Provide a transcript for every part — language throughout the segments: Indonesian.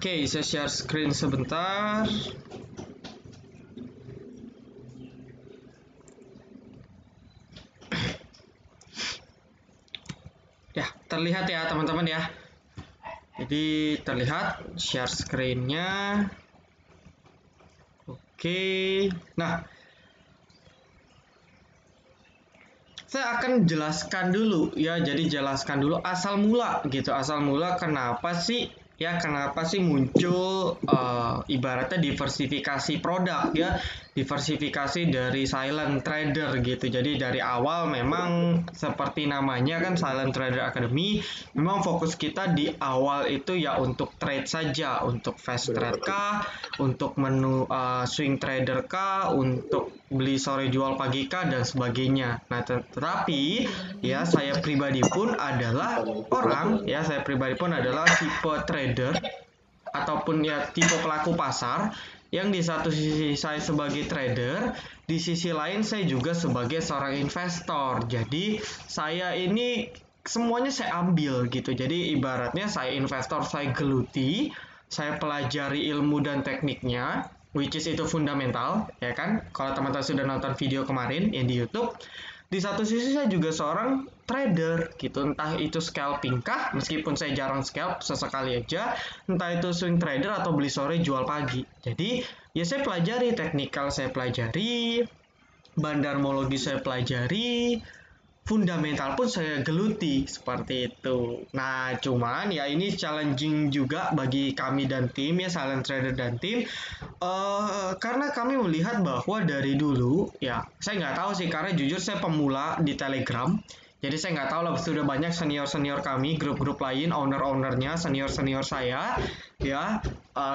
Oke, saya share screen sebentar. Ya, terlihat ya teman-teman ya. Jadi terlihat share screen-nya. Oke. Nah, saya akan jelaskan dulu ya. Jadi jelaskan dulu asal mula gitu. Asal mula kenapa sih muncul ibaratnya diversifikasi produk ya. Diversifikasi dari silent trader gitu. Jadi dari awal memang seperti namanya kan Silent Trader Academy, memang fokus kita di awal itu ya untuk trade saja, untuk fast trade kah, untuk menu swing trader kah, untuk beli sore jual pagi kah dan sebagainya. Nah, tetapi ya saya pribadi pun adalah tipe trader ataupun ya tipe pelaku pasar yang di satu sisi saya sebagai trader, di sisi lain saya juga sebagai seorang investor. Jadi saya ini semuanya saya ambil gitu. Jadi ibaratnya saya investor, saya geluti, saya pelajari ilmu dan tekniknya, which is itu fundamental, ya kan? Kalau teman-teman sudah nonton video kemarin yang di YouTube, di satu sisi saya juga seorang trader gitu, entah itu scalping kah, meskipun saya jarang scalp, sesekali aja, entah itu swing trader atau beli sore jual pagi. Jadi ya saya pelajari technical, saya pelajari bandarmologi, saya pelajari fundamental pun saya geluti seperti itu. Nah, cuman ya ini challenging juga bagi kami dan tim ya, Silent Trader dan tim, karena kami melihat bahwa dari dulu ya saya nggak tahu sih, karena jujur saya pemula di Telegram. Jadi saya nggak tahu lah, sudah banyak senior-senior kami, grup-grup lain, owner-ownernya, senior-senior saya, ya,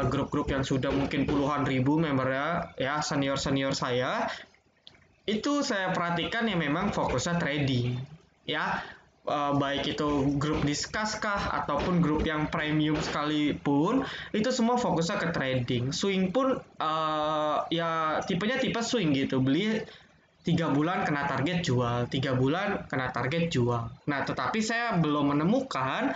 grup-grup yang sudah mungkin puluhan ribu membernya, ya, senior-senior saya, itu saya perhatikan ya memang fokusnya trading ya, baik itu grup discuss kah ataupun grup yang premium sekalipun, itu semua fokusnya ke trading. Swing pun ya tipenya tipe swing gitu, beli 3 bulan kena target jual, 3 bulan kena target jual. Nah, tetapi saya belum menemukan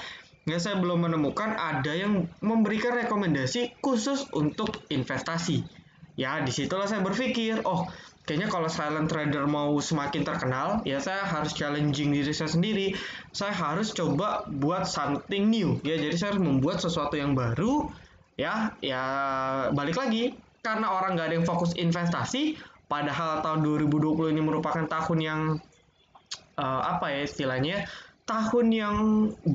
ada yang memberikan rekomendasi khusus untuk investasi. Ya, disitulah saya berpikir, oh, kayaknya kalau silent trader mau semakin terkenal, ya saya harus challenging diri saya sendiri. Saya harus coba buat something new. Ya, jadi saya harus membuat sesuatu yang baru. Ya balik lagi. Karena orang nggak ada yang fokus investasi, padahal tahun 2020 ini merupakan tahun yang apa ya istilahnya, tahun yang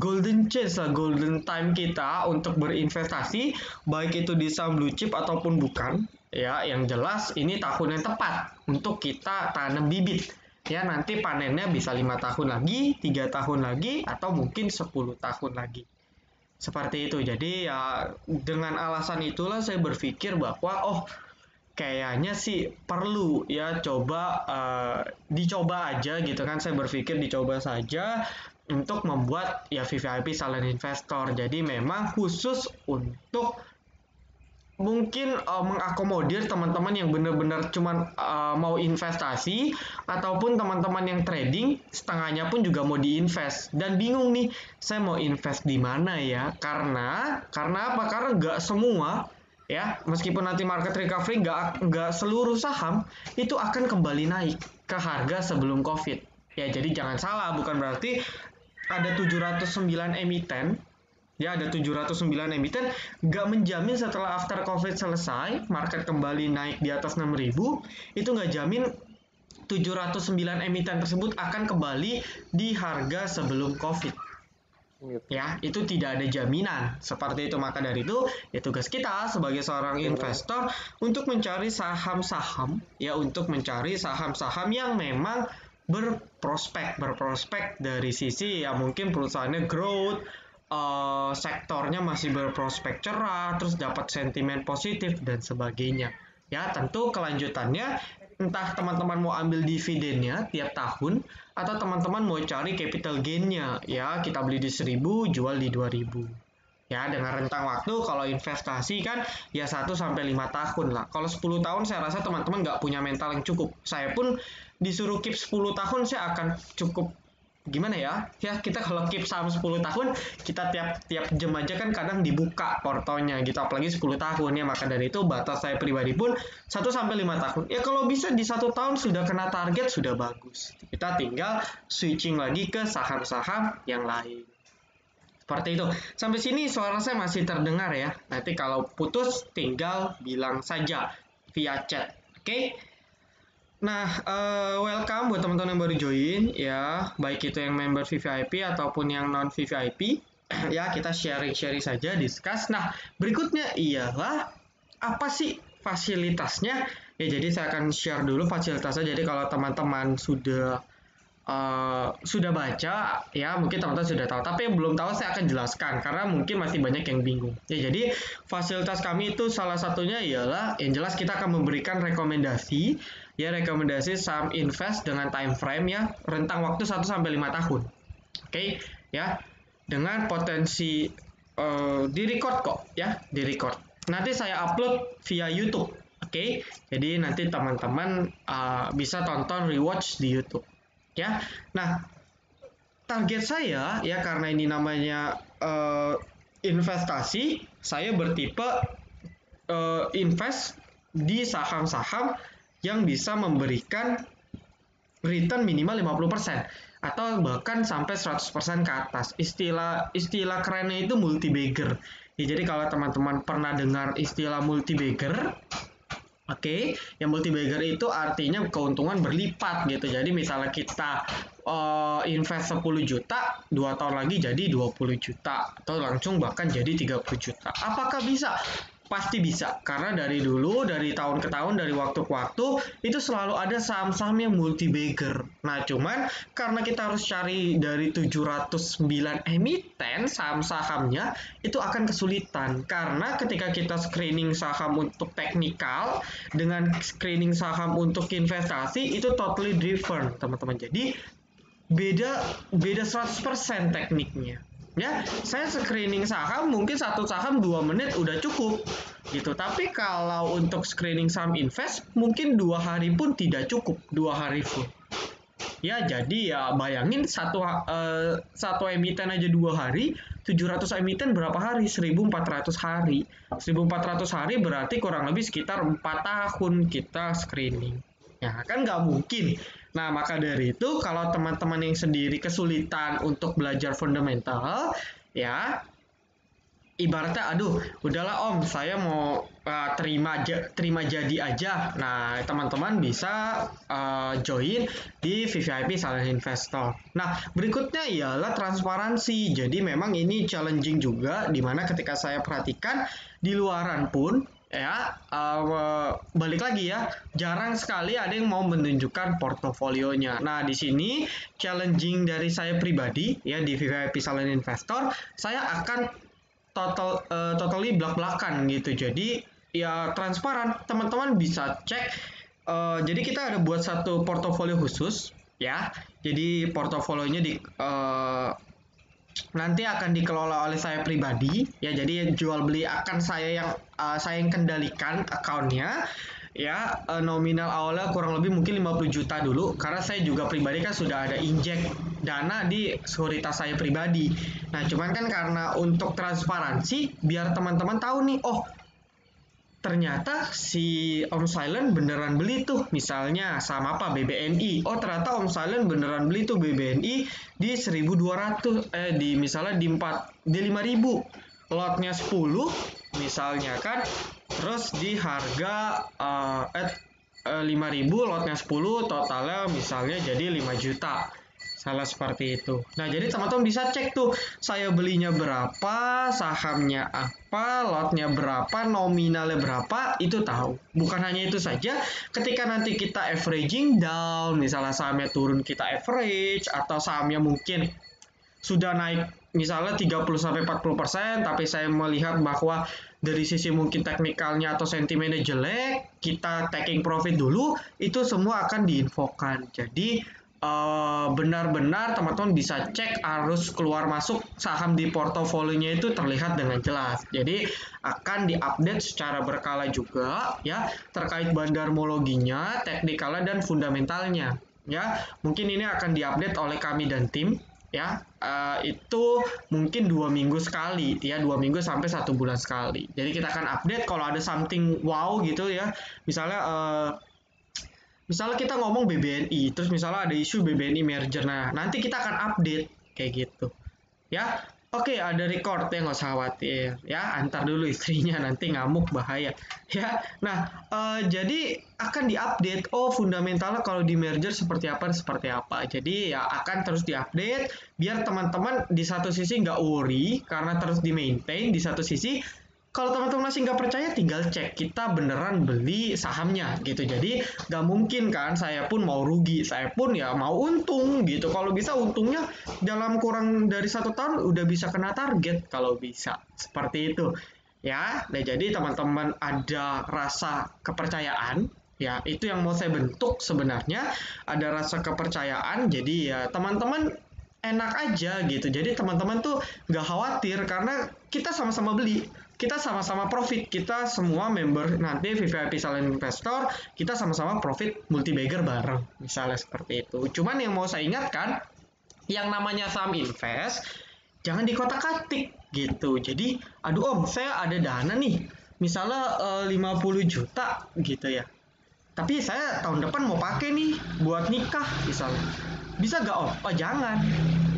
golden chance lah, golden time kita untuk berinvestasi, baik itu di saham blue chip ataupun bukan. Ya, yang jelas ini tahun yang tepat untuk kita tanam bibit. Ya, nanti panennya bisa 5 tahun lagi, 3 tahun lagi, atau mungkin 10 tahun lagi. Seperti itu. Jadi ya dengan alasan itulah saya berpikir bahwa kayaknya sih perlu ya dicoba aja gitu kan. Saya berpikir dicoba saja untuk membuat ya VVIP Silent Investor. Jadi memang khusus untuk mungkin mengakomodir teman-teman yang benar-benar cuman mau investasi, ataupun teman-teman yang trading setengahnya pun juga mau diinvest dan bingung nih, saya mau invest di mana ya, karena apa, karena nggak semua ya, meskipun nanti market recovery, nggak seluruh saham itu akan kembali naik ke harga sebelum COVID ya. Jadi jangan salah, bukan berarti ada 709 emiten. Ya, ada 709 emiten, nggak menjamin setelah after COVID selesai, market kembali naik di atas 6.000, itu nggak jamin 709 emiten tersebut akan kembali di harga sebelum COVID. Ya, itu tidak ada jaminan seperti itu. Maka dari itu, ya tugas kita sebagai seorang investor untuk mencari saham-saham, ya, untuk mencari saham-saham yang memang berprospek dari sisi ya mungkin perusahaannya growth, sektornya masih berprospek cerah, terus dapat sentimen positif dan sebagainya. Ya, tentu kelanjutannya entah teman-teman mau ambil dividennya tiap tahun atau teman-teman mau cari capital gain-nya. Ya, kita beli di 1.000, jual di 2.000. Ya, dengan rentang waktu kalau investasi kan ya 1 sampai 5 tahun lah. Kalau 10 tahun saya rasa teman-teman nggak punya mental yang cukup. Saya pun disuruh keep 10 tahun saya akan cukup gimana ya? Ya kita kalau keep saham 10 tahun, kita tiap jam aja kan kadang dibuka portonya gitu, apalagi 10 tahun ya. Maka dari itu batas saya pribadi pun 1 sampai 5 tahun. Ya kalau bisa di 1 tahun sudah kena target sudah bagus. Kita tinggal switching lagi ke saham-saham yang lain. Seperti itu. Sampai sini suara saya masih terdengar ya. Nanti kalau putus tinggal bilang saja via chat. Oke? Nah, welcome buat teman-teman yang baru join ya, baik itu yang member VVIP ataupun yang non VVIP. Ya, kita sharing-sharing saja, discuss. Nah, berikutnya ialah apa sih fasilitasnya? Ya, jadi saya akan share dulu fasilitasnya. Jadi kalau teman-teman sudah baca ya, mungkin teman-teman sudah tahu, tapi yang belum tahu saya akan jelaskan karena mungkin masih banyak yang bingung ya. Jadi fasilitas kami itu salah satunya ialah yang jelas kita akan memberikan rekomendasi saham invest dengan time frame ya, rentang waktu 1 sampai 5 tahun. Oke ya, dengan potensi di record kok ya, di record nanti saya upload via YouTube. Oke, jadi nanti teman-teman bisa tonton rewatch di YouTube ya. Nah, target saya ya, karena ini namanya investasi, saya bertipe invest di saham-saham yang bisa memberikan return minimal 50% atau bahkan sampai 100% ke atas. Istilah kerennya itu multi bagger. Ya, jadi kalau teman-teman pernah dengar istilah multi bagger, oke, yang multi bagger itu artinya keuntungan berlipat gitu. Jadi misalnya kita invest 10 juta, 2 tahun lagi jadi 20 juta atau langsung bahkan jadi 30 juta. Apakah bisa? Pasti bisa, karena dari dulu, dari tahun ke tahun, dari waktu ke waktu itu selalu ada saham-saham yang multi bagger. Nah, cuman karena kita harus cari dari 709 emiten saham-sahamnya, itu akan kesulitan karena ketika kita screening saham untuk teknikal dengan screening saham untuk investasi itu totally different, teman-teman. Jadi beda 100% tekniknya. Ya, saya screening saham mungkin satu saham 2 menit udah cukup gitu. Tapi kalau untuk screening saham invest mungkin 2 hari pun tidak cukup, 2 hari full. Ya, jadi ya bayangin satu emiten aja 2 hari, 700 emiten berapa hari? 1400 hari. 1400 hari berarti kurang lebih sekitar 4 tahun kita screening. Ya, kan nggak mungkin. Nah, maka dari itu kalau teman-teman yang sendiri kesulitan untuk belajar fundamental, ya ibaratnya aduh udahlah om saya mau terima jadi aja. Nah, teman-teman bisa join di VVIP Silent Investor. Nah, berikutnya ialah transparansi. Jadi memang ini challenging juga, dimana ketika saya perhatikan di luaran pun ya, balik lagi ya, jarang sekali ada yang mau menunjukkan portofolionya. Nah, di sini challenging dari saya pribadi ya, di VVIP Silent Investor saya akan totally belak-belakan gitu. Jadi ya transparan, teman-teman bisa cek. Jadi kita ada buat satu portofolio khusus ya. Jadi portofolionya nanti akan dikelola oleh saya pribadi ya. Jadi jual beli akan saya yang kendalikan akunnya ya. Nominal awalnya kurang lebih mungkin 50 juta dulu, karena saya juga pribadi kan sudah ada injek dana di sekuritas saya pribadi. Nah, cuman kan karena untuk transparansi biar teman-teman tahu nih, oh ternyata si Om Silent beneran beli tuh misalnya saham apa, BBNI. Oh ternyata Om Silent beneran beli tuh BBNI di 1200, misalnya di 5000, lotnya 10 misalnya kan, terus di harga 5000, lotnya 10, totalnya misalnya jadi 5 juta. Salah seperti itu. Nah, jadi teman-teman bisa cek tuh, saya belinya berapa, sahamnya apa, lotnya berapa, nominalnya berapa, itu tahu. Bukan hanya itu saja, ketika nanti kita averaging down, misalnya sahamnya turun kita average, atau sahamnya mungkin sudah naik misalnya 30-40%, tapi saya melihat bahwa dari sisi mungkin teknikalnya atau sentimennya jelek, kita taking profit dulu, itu semua akan diinfokan. Jadi benar-benar teman-teman bisa cek arus keluar masuk saham di portofolionya itu terlihat dengan jelas. Jadi akan diupdate secara berkala juga ya, terkait bandarmologinya, teknikalnya dan fundamentalnya. Ya, mungkin ini akan diupdate oleh kami dan tim ya. Itu mungkin 2 minggu sekali ya, 2 minggu sampai 1 bulan sekali. Jadi kita akan update kalau ada something wow gitu ya. Misalnya kita ngomong BBNI, terus misalnya ada isu BBNI merger, nah nanti kita akan update kayak gitu ya. Oke, ada record ya, nggak usah khawatir ya, antar dulu istrinya nanti ngamuk bahaya ya. Nah, jadi akan diupdate, oh fundamentalnya kalau di merger seperti apa, jadi ya akan terus diupdate biar teman-teman di satu sisi nggak worry karena terus di maintain, di satu sisi kalau teman-teman masih nggak percaya tinggal cek kita beneran beli sahamnya gitu. Jadi nggak mungkin kan saya pun mau rugi, saya pun ya mau untung gitu. Kalau bisa untungnya dalam kurang dari 1 tahun udah bisa kena target kalau bisa seperti itu ya. Nah jadi teman-teman ada rasa kepercayaan ya, itu yang mau saya bentuk sebenarnya, ada rasa kepercayaan. Jadi ya teman-teman enak aja gitu. Jadi teman-teman tuh nggak khawatir karena kita sama-sama beli, kita sama-sama profit, kita semua member nanti VVIP Silent Investor, kita sama-sama profit multi bagger bareng, misalnya seperti itu. Cuman yang mau saya ingatkan, yang namanya saham invest jangan dikotak-katik gitu. Jadi, aduh om, saya ada dana nih, misalnya 50 juta gitu ya. Tapi saya tahun depan mau pakai nih buat nikah misalnya. Bisa gak om? Oh jangan.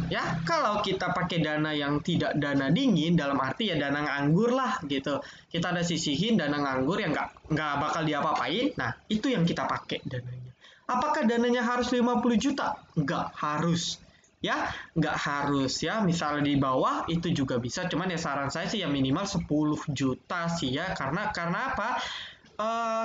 Ya, kalau kita pakai dana yang tidak dana dingin, dalam arti ya dana nganggur lah gitu. Kita ada sisihin dana nganggur yang nggak bakal diapa-apain. Nah, itu yang kita pakai dananya. Apakah dananya harus 50 juta? Nggak harus. Ya, nggak harus ya. Misalnya di bawah itu juga bisa. Cuman ya saran saya sih ya minimal 10 juta sih ya. Karena apa?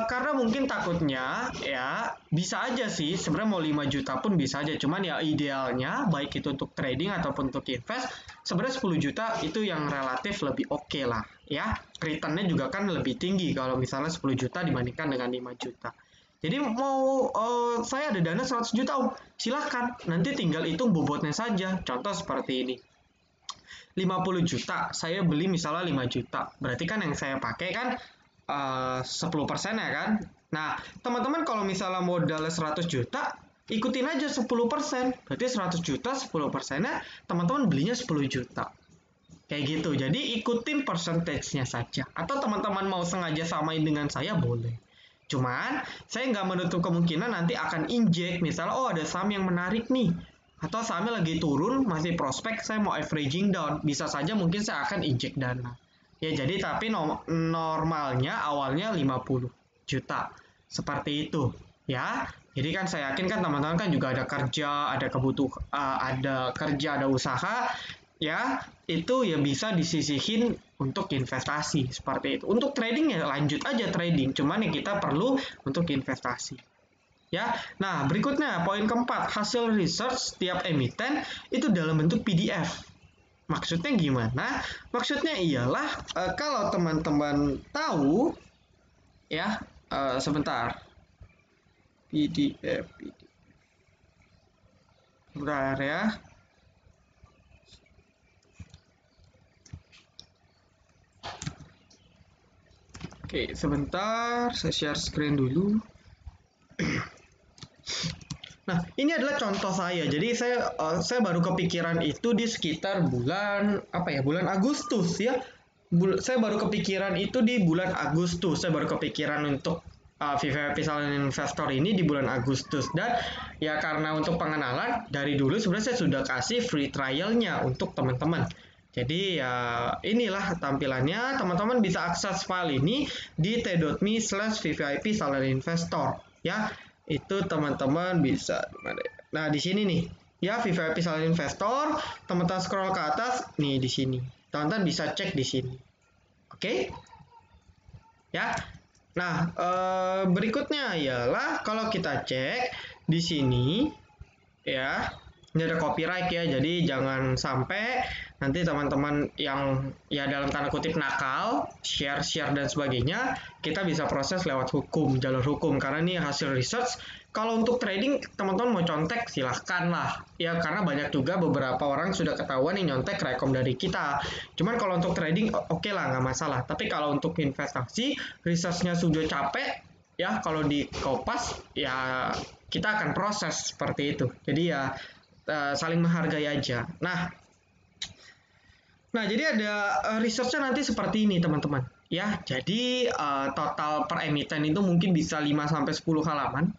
Karena mungkin takutnya ya bisa aja sih sebenarnya mau 5 juta pun bisa aja, cuman ya idealnya baik itu untuk trading ataupun untuk invest sebenarnya 10 juta itu yang relatif lebih oke lah ya, returnnya juga kan lebih tinggi kalau misalnya 10 juta dibandingkan dengan 5 juta. Jadi mau saya ada dana 100 juta om, silahkan nanti tinggal hitung bobotnya saja. Contoh seperti ini, 50 juta saya beli misalnya 5 juta, berarti kan yang saya pakai kan 10% ya kan. Nah teman-teman kalau misalnya modalnya 100 juta ikutin aja 10%, berarti 100 juta 10%-nya teman-teman belinya 10 juta kayak gitu. Jadi ikutin percentage-nya saja, atau teman-teman mau sengaja samain dengan saya boleh. Cuman saya nggak menutup kemungkinan nanti akan injek, misalnya oh ada saham yang menarik nih, atau sahamnya lagi turun masih prospek saya mau averaging down, bisa saja mungkin saya akan injek dana ya. Jadi tapi normalnya awalnya 50 juta seperti itu ya. Jadi kan saya yakin kan teman-teman kan juga ada kerja, ada kebutuhan, ada kerja, ada usaha ya, itu ya bisa disisihin untuk investasi seperti itu. Untuk trading ya lanjut aja trading, cuman yang kita perlu untuk investasi ya. Nah berikutnya poin keempat, hasil research setiap emiten itu dalam bentuk PDF. Maksudnya gimana? Maksudnya ialah kalau teman-teman tahu ya, sebentar, PDF, sebentar ya. Oke, sebentar, saya share screen dulu. Nah, ini adalah contoh saya. Jadi saya baru kepikiran itu di sekitar bulan apa ya? Bulan Agustus ya. Saya baru kepikiran itu di bulan Agustus. Saya baru kepikiran untuk VVIP Silent Investor ini di bulan Agustus, dan ya karena untuk pengenalan dari dulu sebenarnya saya sudah kasih free trialnya untuk teman-teman. Jadi ya inilah tampilannya, teman-teman bisa akses file ini di t.me/vvip Silent Investor ya. Itu teman-teman bisa nah di sini nih ya, VVIP Silent Investor, teman-teman scroll ke atas nih di sini. Teman-teman bisa cek di sini. Oke? Ya. Nah, berikutnya ialah kalau kita cek di sini ya, ini ada copyright ya, jadi jangan sampai nanti teman-teman yang ya dalam tanda kutip nakal, share dan sebagainya, kita bisa proses lewat hukum, jalur hukum, karena ini hasil research. Kalau untuk trading teman-teman mau contek silahkan lah ya, karena banyak juga beberapa orang sudah ketahuan yang nyontek rekom dari kita. Cuman kalau untuk trading oke lah, nggak masalah, tapi kalau untuk investasi researchnya sudah capek ya kalau di Kompas ya kita akan proses seperti itu. Jadi ya saling menghargai aja. Nah, jadi ada research-nya nanti seperti ini, teman-teman. Ya, jadi total per emiten itu mungkin bisa 5 sampai 10 halaman,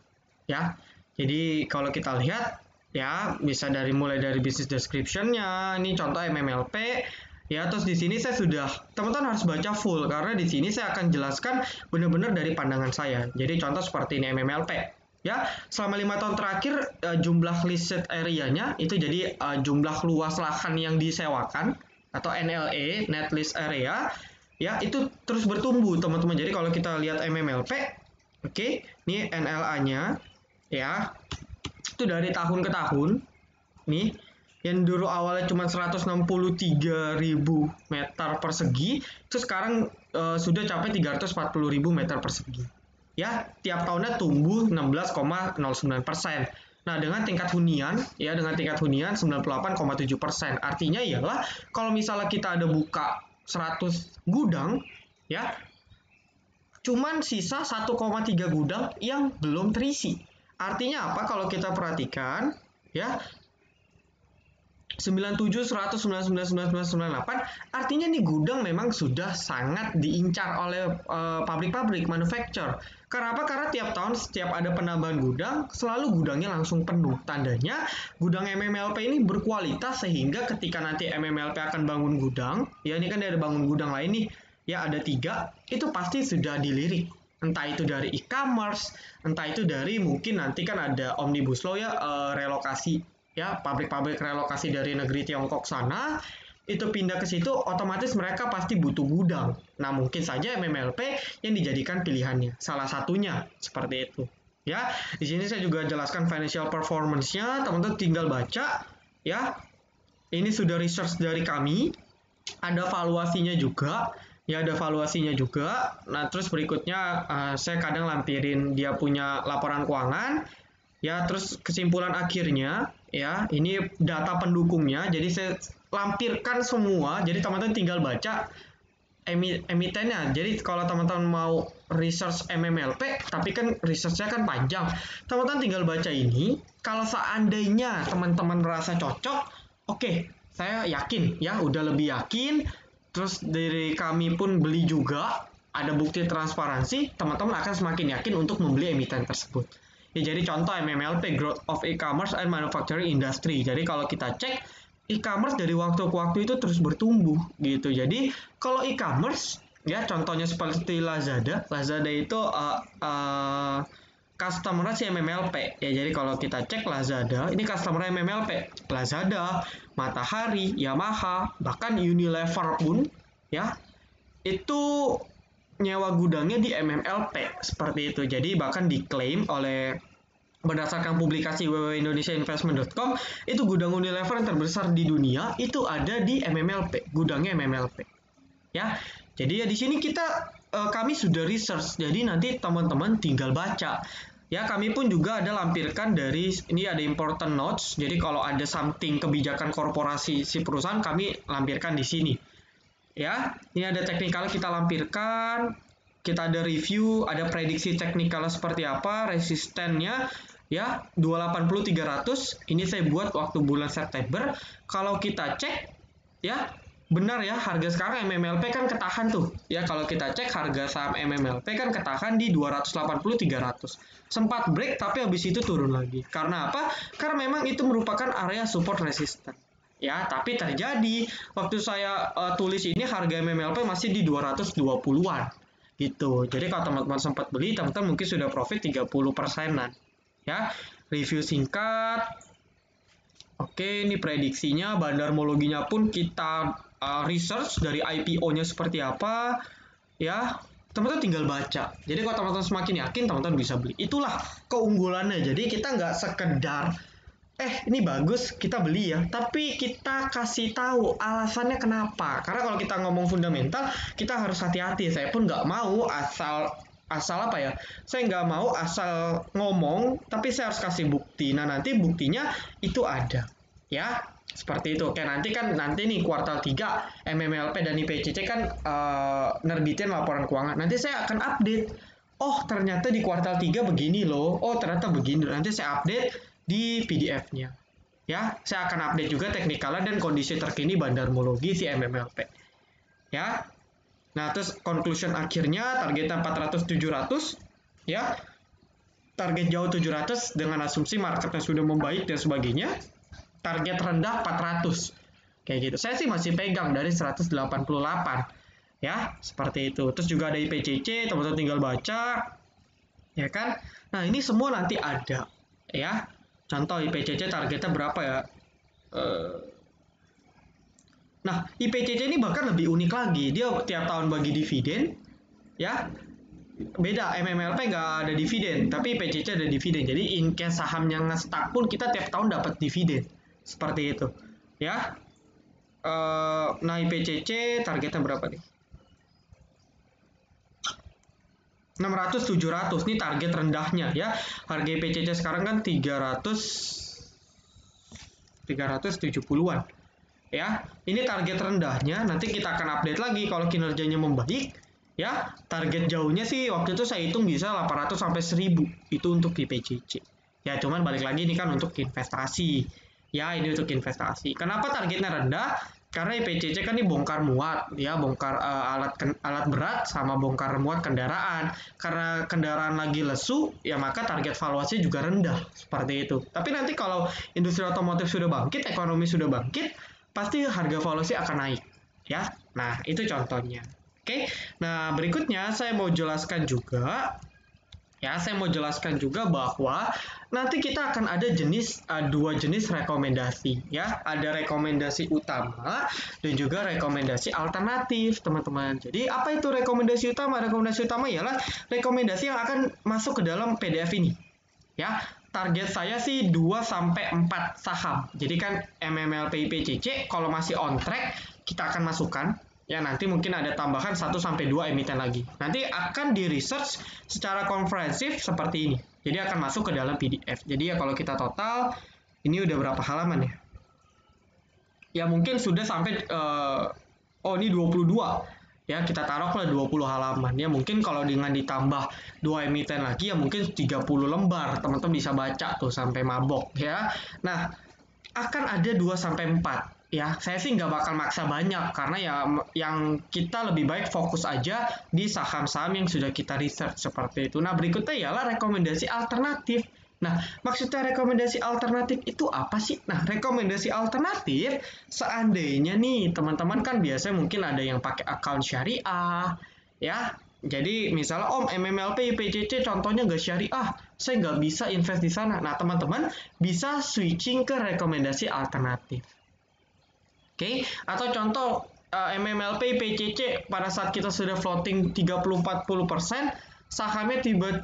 ya. Jadi kalau kita lihat ya bisa mulai dari business description-nya, ini contoh MMLP. Ya, terus di sini saya sudah, teman-teman harus baca full karena di sini saya akan jelaskan benar-benar dari pandangan saya. Jadi contoh seperti ini MMLP. Ya, selama 5 tahun terakhir jumlah listed area-nya itu jadi jumlah luas lahan yang disewakan atau NLA, Net Lease Area, ya itu terus bertumbuh teman-teman. Jadi kalau kita lihat MMLP, oke, ini NLA-nya, ya itu dari tahun ke tahun, nih yang dulu awalnya cuma 163.000 meter persegi, itu sekarang sudah capai 340.000 meter persegi. Ya, tiap tahunnya tumbuh 16,09%. Nah, dengan tingkat hunian 98,7%. Artinya ialah kalau misalnya kita ada buka 100 gudang, ya, cuman sisa 1,3 gudang yang belum terisi. Artinya apa? Kalau kita perhatikan, ya, 97, 100, 99, 98, artinya nih gudang memang sudah sangat diincar oleh pabrik-pabrik manufacturer. Kenapa? Karena tiap tahun setiap ada penambahan gudang, selalu gudangnya langsung penuh. Tandanya gudang MMLP ini berkualitas sehingga ketika nanti MMLP akan bangun gudang, ya ini kan ada bangun gudang lain nih, ya ada 3, itu pasti sudah dilirik. Entah itu dari e-commerce, entah itu dari mungkin nanti kan ada Omnibus Law ya, relokasi, ya pabrik-pabrik relokasi dari negeri Tiongkok sana itu pindah ke situ, otomatis mereka pasti butuh gudang. Nah, mungkin saja MMLP yang dijadikan pilihannya. Salah satunya seperti itu. Ya, di sini saya juga jelaskan financial performance-nya, teman-teman tinggal baca ya. Ini sudah research dari kami. Ada valuasinya juga. Ya, ada valuasinya juga. Nah, terus berikutnya saya kadang lampirin dia punya laporan keuangan. Ya, terus kesimpulan akhirnya, ya, ini data pendukungnya. Jadi saya lampirkan semua. Jadi teman-teman tinggal baca emitennya. Jadi kalau teman-teman mau research MMLP, tapi kan researchnya kan panjang. Teman-teman tinggal baca ini. Kalau seandainya teman-teman merasa cocok, oke, saya yakin, ya, udah lebih yakin. Terus dari kami pun beli juga, ada bukti transparansi, teman-teman akan semakin yakin untuk membeli emiten tersebut. Ya, jadi contoh MMLP, Growth of E-commerce and Manufacturing Industry. Jadi kalau kita cek, e-commerce dari waktu ke waktu itu terus bertumbuh gitu. Jadi kalau e-commerce, ya contohnya seperti Lazada. Lazada itu customer si MMLP. Ya, jadi kalau kita cek Lazada, ini customer MMLP. Lazada, Matahari, Yamaha, bahkan Unilever pun, ya, itu nyewa gudangnya di MMLP seperti itu. Jadi bahkan diklaim oleh berdasarkan publikasi www.indonesiainvestment.com itu gudang Unilever yang terbesar di dunia itu ada di MMLP, gudangnya MMLP. Ya. Jadi ya di sini kami sudah research. Jadi nanti teman-teman tinggal baca. Ya, kami pun juga ada lampirkan dari ini ada important notes. Jadi kalau ada something kebijakan korporasi si perusahaan kami lampirkan di sini. Ya, ini ada teknikal kita lampirkan, kita ada review, ada prediksi teknikal seperti apa, resistennya, ya 280 300. Ini saya buat waktu bulan September. Kalau kita cek, ya benar ya, harga sekarang MMLP kan ketahan tuh. Ya, kalau kita cek harga saham MMLP kan ketahan di 280 300. Sempat break tapi habis itu turun lagi. Karena apa? Karena memang itu merupakan area support resisten. Ya, tapi terjadi waktu saya tulis ini harga MMLP masih di 220-an gitu. Jadi kalau teman-teman sempat beli, teman-teman mungkin sudah profit 30%-an. Ya, review singkat. Oke, ini prediksinya, bandarmologinya pun kita research dari IPO-nya seperti apa. Ya, teman-teman tinggal baca. Jadi kalau teman-teman semakin yakin, teman-teman bisa beli. Itulah keunggulannya. Jadi kita nggak sekedar ini bagus kita beli ya, tapi kita kasih tahu alasannya kenapa. Karena kalau kita ngomong fundamental, kita harus hati-hati. Saya pun nggak mau asal apa ya, saya nggak mau asal ngomong, tapi saya harus kasih bukti. Nah, nanti buktinya itu ada, ya seperti itu. Oke, nanti nih kuartal 3 MMLP dan IPCC kan nerbitin laporan keuangan. Nanti saya akan update. oh ternyata di kuartal 3 begini loh, oh ternyata begini, nanti saya update di PDF-nya. Ya, saya akan update juga teknikalnya dan kondisi terkini bandarmologi si MMLP. Ya. Nah, terus conclusion akhirnya targetnya 400-700 ya. Target jauh 700 dengan asumsi marketnya sudah membaik dan sebagainya. Target rendah 400. Kayak gitu. Saya sih masih pegang dari 188. Ya, seperti itu. Terus juga ada IPCC, teman-teman tinggal baca. Ya kan? Nah, ini semua nanti ada. Ya. Contoh IPCC targetnya berapa ya? Nah, IPCC ini bahkan lebih unik lagi. Dia tiap tahun bagi dividen. Ya, beda, MMLP nggak ada dividen, tapi IPCC ada dividen. Jadi in case sahamnya nge-stuck pun kita tiap tahun dapat dividen. Seperti itu. Ya. Nah, IPCC targetnya berapa nih? 600-700 ini target rendahnya ya. Harga IPCC sekarang kan 370-an. Ya, ini target rendahnya. Nanti kita akan update lagi kalau kinerjanya membaik. Ya, target jauhnya sih waktu itu saya hitung bisa 800 sampai 1000. Itu untuk IPCC. Ya, cuman balik lagi ini kan untuk investasi. Ya, ini untuk investasi. Kenapa targetnya rendah? Karena IPCC kan ini bongkar muat, ya bongkar alat berat sama bongkar muat kendaraan. Karena kendaraan lagi lesu, ya maka target valuasi juga rendah seperti itu. Tapi nanti kalau industri otomotif sudah bangkit, ekonomi sudah bangkit, pasti harga valuasi akan naik, ya. Nah itu contohnya. Oke. Nah berikutnya saya mau jelaskan juga. Ya, saya mau jelaskan juga bahwa nanti kita akan ada dua jenis rekomendasi ya. Ada rekomendasi utama dan juga rekomendasi alternatif, teman-teman. Jadi, apa itu rekomendasi utama? Rekomendasi utama ialah rekomendasi yang akan masuk ke dalam PDF ini. Ya, target saya sih 2 sampai 4 saham. Jadi kan MMLP IPCC kalau masih on track kita akan masukkan. Ya, nanti mungkin ada tambahan 1 sampai 2 emiten lagi. Nanti akan di research secara komprehensif seperti ini. Jadi akan masuk ke dalam PDF. Jadi ya kalau kita total ini udah berapa halaman ya? Ya mungkin sudah sampai ini 22. Ya, kita taruhlah 20 halaman. Ya mungkin kalau dengan ditambah 2 emiten lagi ya mungkin 30 lembar. Teman-teman bisa baca tuh sampai mabok ya. Nah, akan ada 2 sampai 4. Ya, saya sih nggak bakal maksa banyak karena ya yang kita lebih baik fokus aja di saham-saham yang sudah kita research seperti itu. Nah, berikutnya ialah rekomendasi alternatif. Nah, maksudnya rekomendasi alternatif itu apa sih? Nah, rekomendasi alternatif seandainya nih teman-teman kan biasanya mungkin ada yang pakai account syariah, ya. Jadi misalnya MMLP IPCC contohnya nggak syariah, saya nggak bisa invest di sana. Nah teman-teman bisa switching ke rekomendasi alternatif. Oke, atau contoh MMLP IPCC pada saat kita sudah floating 30-40%, sahamnya tiba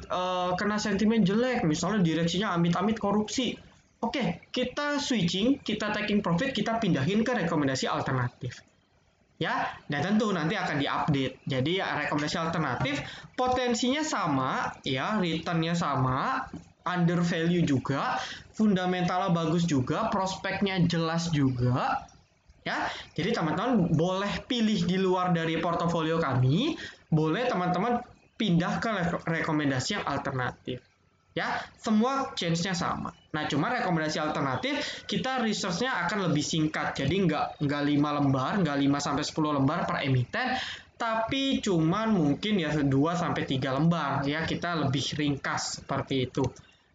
kena sentimen jelek, misalnya direksinya amit-amit korupsi. Oke, kita switching, kita taking profit, kita pindahin ke rekomendasi alternatif. Ya, dan tentu nanti akan diupdate. Jadi ya, rekomendasi alternatif potensinya sama, ya, returnnya sama, under value juga, fundamentalnya bagus juga, prospeknya jelas juga, ya. Jadi teman-teman boleh pilih di luar dari portofolio kami, boleh teman-teman pindah ke rekomendasi yang alternatif. Ya, semua change-nya sama. Nah, cuma rekomendasi alternatif kita research-nya akan lebih singkat. Jadi nggak 5 lembar, nggak 5 sampai 10 lembar per emiten, tapi cuman mungkin ya 2 sampai 3 lembar. Ya, kita lebih ringkas seperti itu.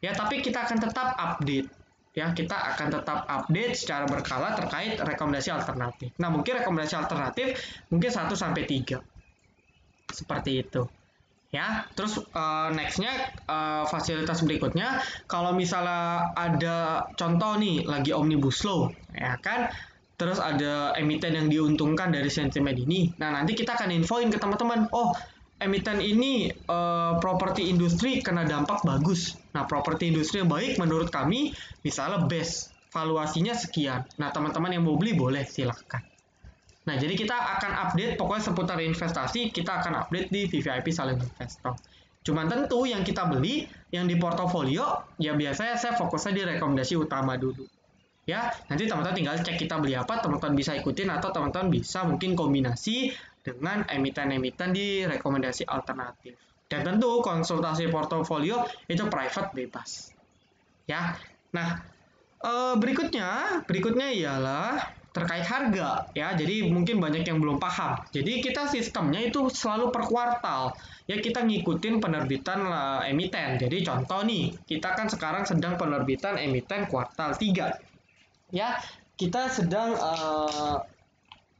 Ya, tapi kita akan tetap update. Ya, kita akan tetap update secara berkala terkait rekomendasi alternatif. Nah, mungkin rekomendasi alternatif mungkin 1 sampai 3. Seperti itu. Ya, terus nextnya fasilitas berikutnya, kalau misalnya ada contoh nih lagi omnibus law, ya kan, terus ada emiten yang diuntungkan dari sentimen ini, nah nanti kita akan infoin ke teman-teman, oh emiten ini properti industri kena dampak bagus, nah properti industri yang baik menurut kami misalnya best, valuasinya sekian, nah teman-teman yang mau beli boleh silahkan. Nah, jadi kita akan update pokoknya seputar investasi, kita akan update di VVIP Silent Investor. Cuman tentu yang kita beli, yang di portofolio, ya biasanya saya fokusnya di rekomendasi utama dulu. Ya, nanti teman-teman tinggal cek kita beli apa, teman-teman bisa ikutin atau teman-teman bisa mungkin kombinasi dengan emiten-emiten di rekomendasi alternatif. Dan tentu konsultasi portofolio itu private bebas. Ya. Nah, berikutnya ialah terkait harga ya. Jadi mungkin banyak yang belum paham. Jadi kita sistemnya itu selalu per kuartal. Ya kita ngikutin penerbitan emiten. Jadi contoh nih, kita kan sekarang sedang penerbitan emiten kuartal 3. Ya, kita sedang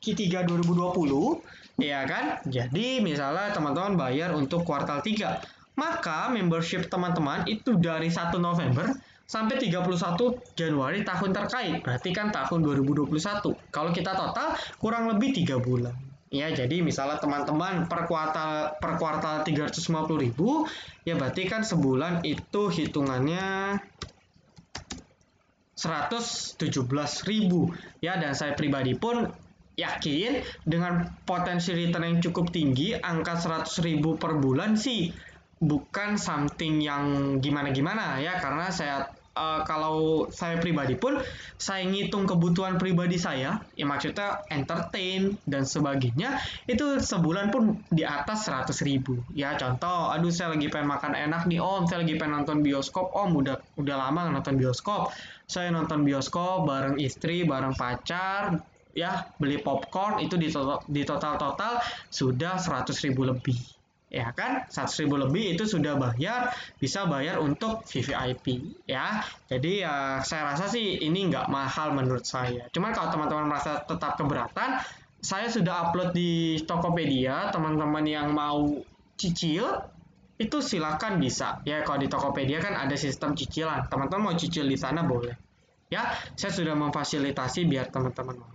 Q3 2020 ya kan. Jadi misalnya teman-teman bayar untuk kuartal 3, maka membership teman-teman itu dari 1 November sampai 31 Januari tahun terkait. Berarti kan tahun 2021. Kalau kita total kurang lebih 3 bulan. Ya, jadi misalnya teman-teman per kuartal 350.000, ya berarti kan sebulan itu hitungannya 117.000 ya. Dan saya pribadi pun yakin dengan potensi return yang cukup tinggi, angka 100.000 per bulan sih bukan something yang gimana-gimana ya, karena saya kalau saya pribadi pun saya ngitung kebutuhan pribadi saya, ya maksudnya entertain dan sebagainya, itu sebulan pun di atas 100.000 ya. Contoh, aduh saya lagi pengen makan enak nih om, saya lagi pengen nonton bioskop om, udah lama nonton bioskop, saya nonton bioskop bareng istri, bareng pacar ya, beli popcorn itu di total sudah 100.000 lebih ya kan. 100.000 lebih itu sudah bisa bayar untuk VVIP ya. Jadi ya saya rasa sih ini nggak mahal menurut saya. Cuman kalau teman-teman merasa tetap keberatan, saya sudah upload di Tokopedia. Teman-teman yang mau cicil itu silakan bisa ya. Kalau di Tokopedia kan ada sistem cicilan, teman-teman mau cicil di sana boleh ya. Saya sudah memfasilitasi biar teman-teman mau.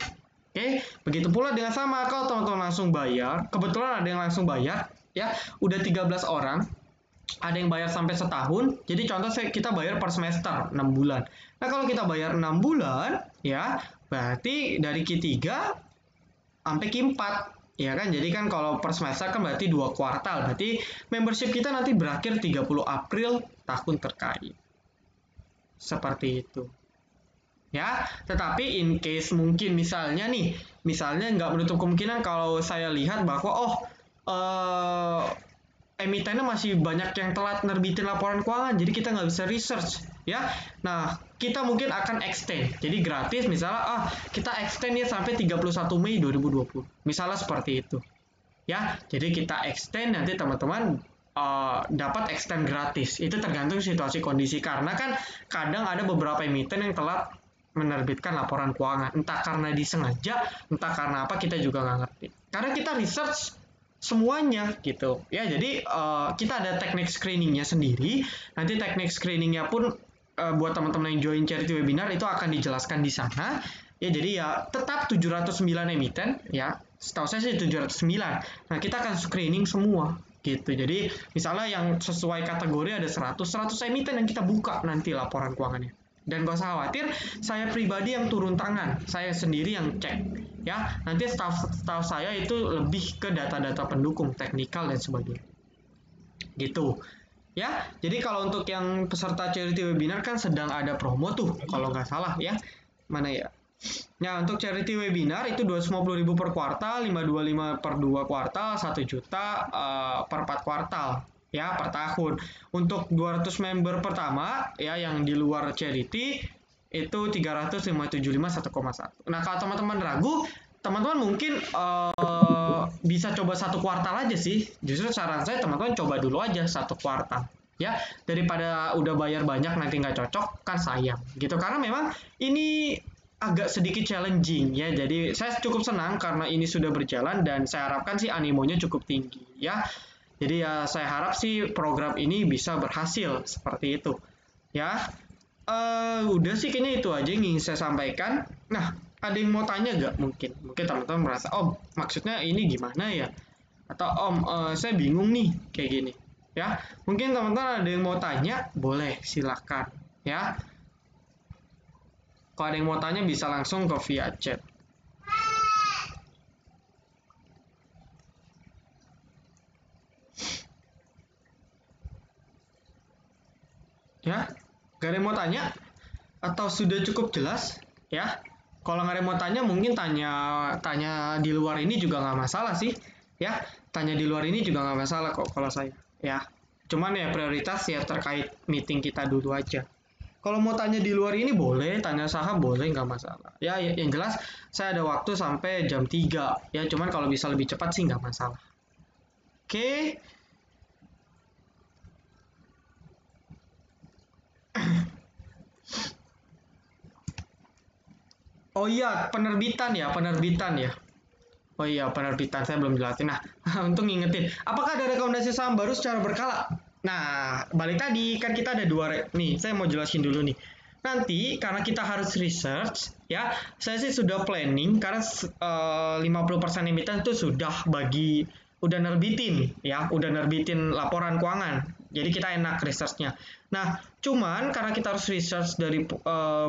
Oke, begitu pula dengan sama kalau teman-teman langsung bayar. Kebetulan ada yang langsung bayar ya, udah 13 orang, ada yang bayar sampai setahun. Jadi contoh kita bayar per semester 6 bulan. Nah kalau kita bayar 6 bulan ya, berarti dari Q3 sampai Q4 ya kan. Jadi kan kalau per semester kan berarti 2 kuartal, berarti membership kita nanti berakhir 30 April tahun terkait. Seperti itu ya. Tetapi in case mungkin misalnya nggak menutup kemungkinan kalau saya lihat bahwa emitennya masih banyak yang telat nerbitin laporan keuangan, jadi kita nggak bisa research ya. Nah kita mungkin akan extend, jadi gratis misalnya kita extend ya sampai 31 Mei 2020 misalnya seperti itu ya. Jadi kita extend, nanti teman-teman dapat extend gratis. Itu tergantung situasi kondisi, karena kan kadang ada beberapa emiten yang telat menerbitkan laporan keuangan, entah karena disengaja, entah karena apa, kita juga nggak ngerti, karena kita research semuanya gitu ya. Jadi kita ada teknik screeningnya sendiri. Nanti teknik screeningnya pun buat teman-teman yang join charity webinar itu akan dijelaskan di sana ya. Jadi ya tetap 709 emiten ya, setahu saya sih 709. Nah kita akan screening semua gitu. Jadi misalnya yang sesuai kategori ada 100 emiten yang kita buka nanti laporan keuangannya. Dan gak usah khawatir, saya pribadi yang turun tangan, saya sendiri yang cek ya. Nanti staff saya itu lebih ke data-data pendukung, teknikal dan sebagainya gitu ya. Jadi kalau untuk yang peserta charity webinar kan sedang ada promo tuh kalau nggak salah ya, mana ya. Nah untuk charity webinar itu 250.000 per kuartal, 525 per 2 kuartal, 1 juta per 4 kuartal ya per tahun. Untuk 200 member pertama ya yang di luar charity itu 375 1,1. Nah kalau teman-teman ragu, teman-teman mungkin bisa coba 1 kuartal aja sih. Justru saran saya teman-teman coba dulu aja 1 kuartal ya, daripada udah bayar banyak nanti nggak cocok kan sayang gitu. Karena memang ini agak sedikit challenging ya. Jadi saya cukup senang karena ini sudah berjalan dan saya harapkan sih animonya cukup tinggi ya. Jadi ya saya harap sih program ini bisa berhasil seperti itu ya. Udah sih kayaknya itu aja yang ingin saya sampaikan. Nah ada yang mau tanya nggak? Mungkin teman-teman merasa maksudnya ini gimana ya, atau saya bingung nih kayak gini ya. Mungkin teman-teman ada yang mau tanya, boleh silakan ya. Kalau ada yang mau tanya bisa langsung ke via chat. Ya, gak ada yang mau tanya? Atau sudah cukup jelas? Ya, kalau nggak ada yang mau tanya, mungkin tanya di luar ini juga nggak masalah sih. Ya, tanya di luar ini juga nggak masalah kok kalau saya. ya. Cuman ya prioritas ya terkait meeting kita dulu aja. Kalau mau tanya di luar ini boleh, tanya saham boleh, nggak masalah. Ya, yang jelas saya ada waktu sampai jam 3. Ya, cuman kalau bisa lebih cepat sih nggak masalah. Oke. Oh iya, penerbitan ya. Oh iya, penerbitan saya belum jelasin. Nah, untuk ngingetin, apakah ada rekomendasi saham baru secara berkala? Nah, balik tadi kan kita ada nih, saya mau jelasin dulu nih. Nanti karena kita harus research, ya, saya sih sudah planning karena 50% emiten itu udah nerbitin, ya, udah nerbitin laporan keuangan. Jadi kita enak researchnya. Nah, cuman karena kita harus research dari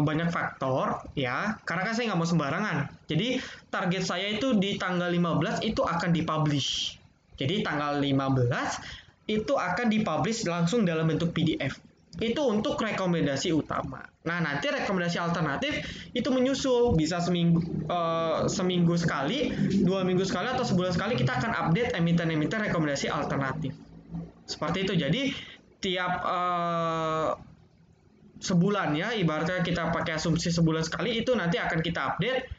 banyak faktor, ya, karena kan saya nggak mau sembarangan. Jadi target saya itu di tanggal 15 itu akan dipublish. Jadi tanggal 15 itu akan dipublish langsung dalam bentuk PDF. Itu untuk rekomendasi utama. Nah, nanti rekomendasi alternatif itu menyusul, bisa seminggu sekali, 2 minggu sekali, atau sebulan sekali kita akan update emiten-emiten rekomendasi alternatif. Seperti itu. Jadi tiap sebulan ya, ibaratnya kita pakai asumsi sebulan sekali, itu nanti akan kita update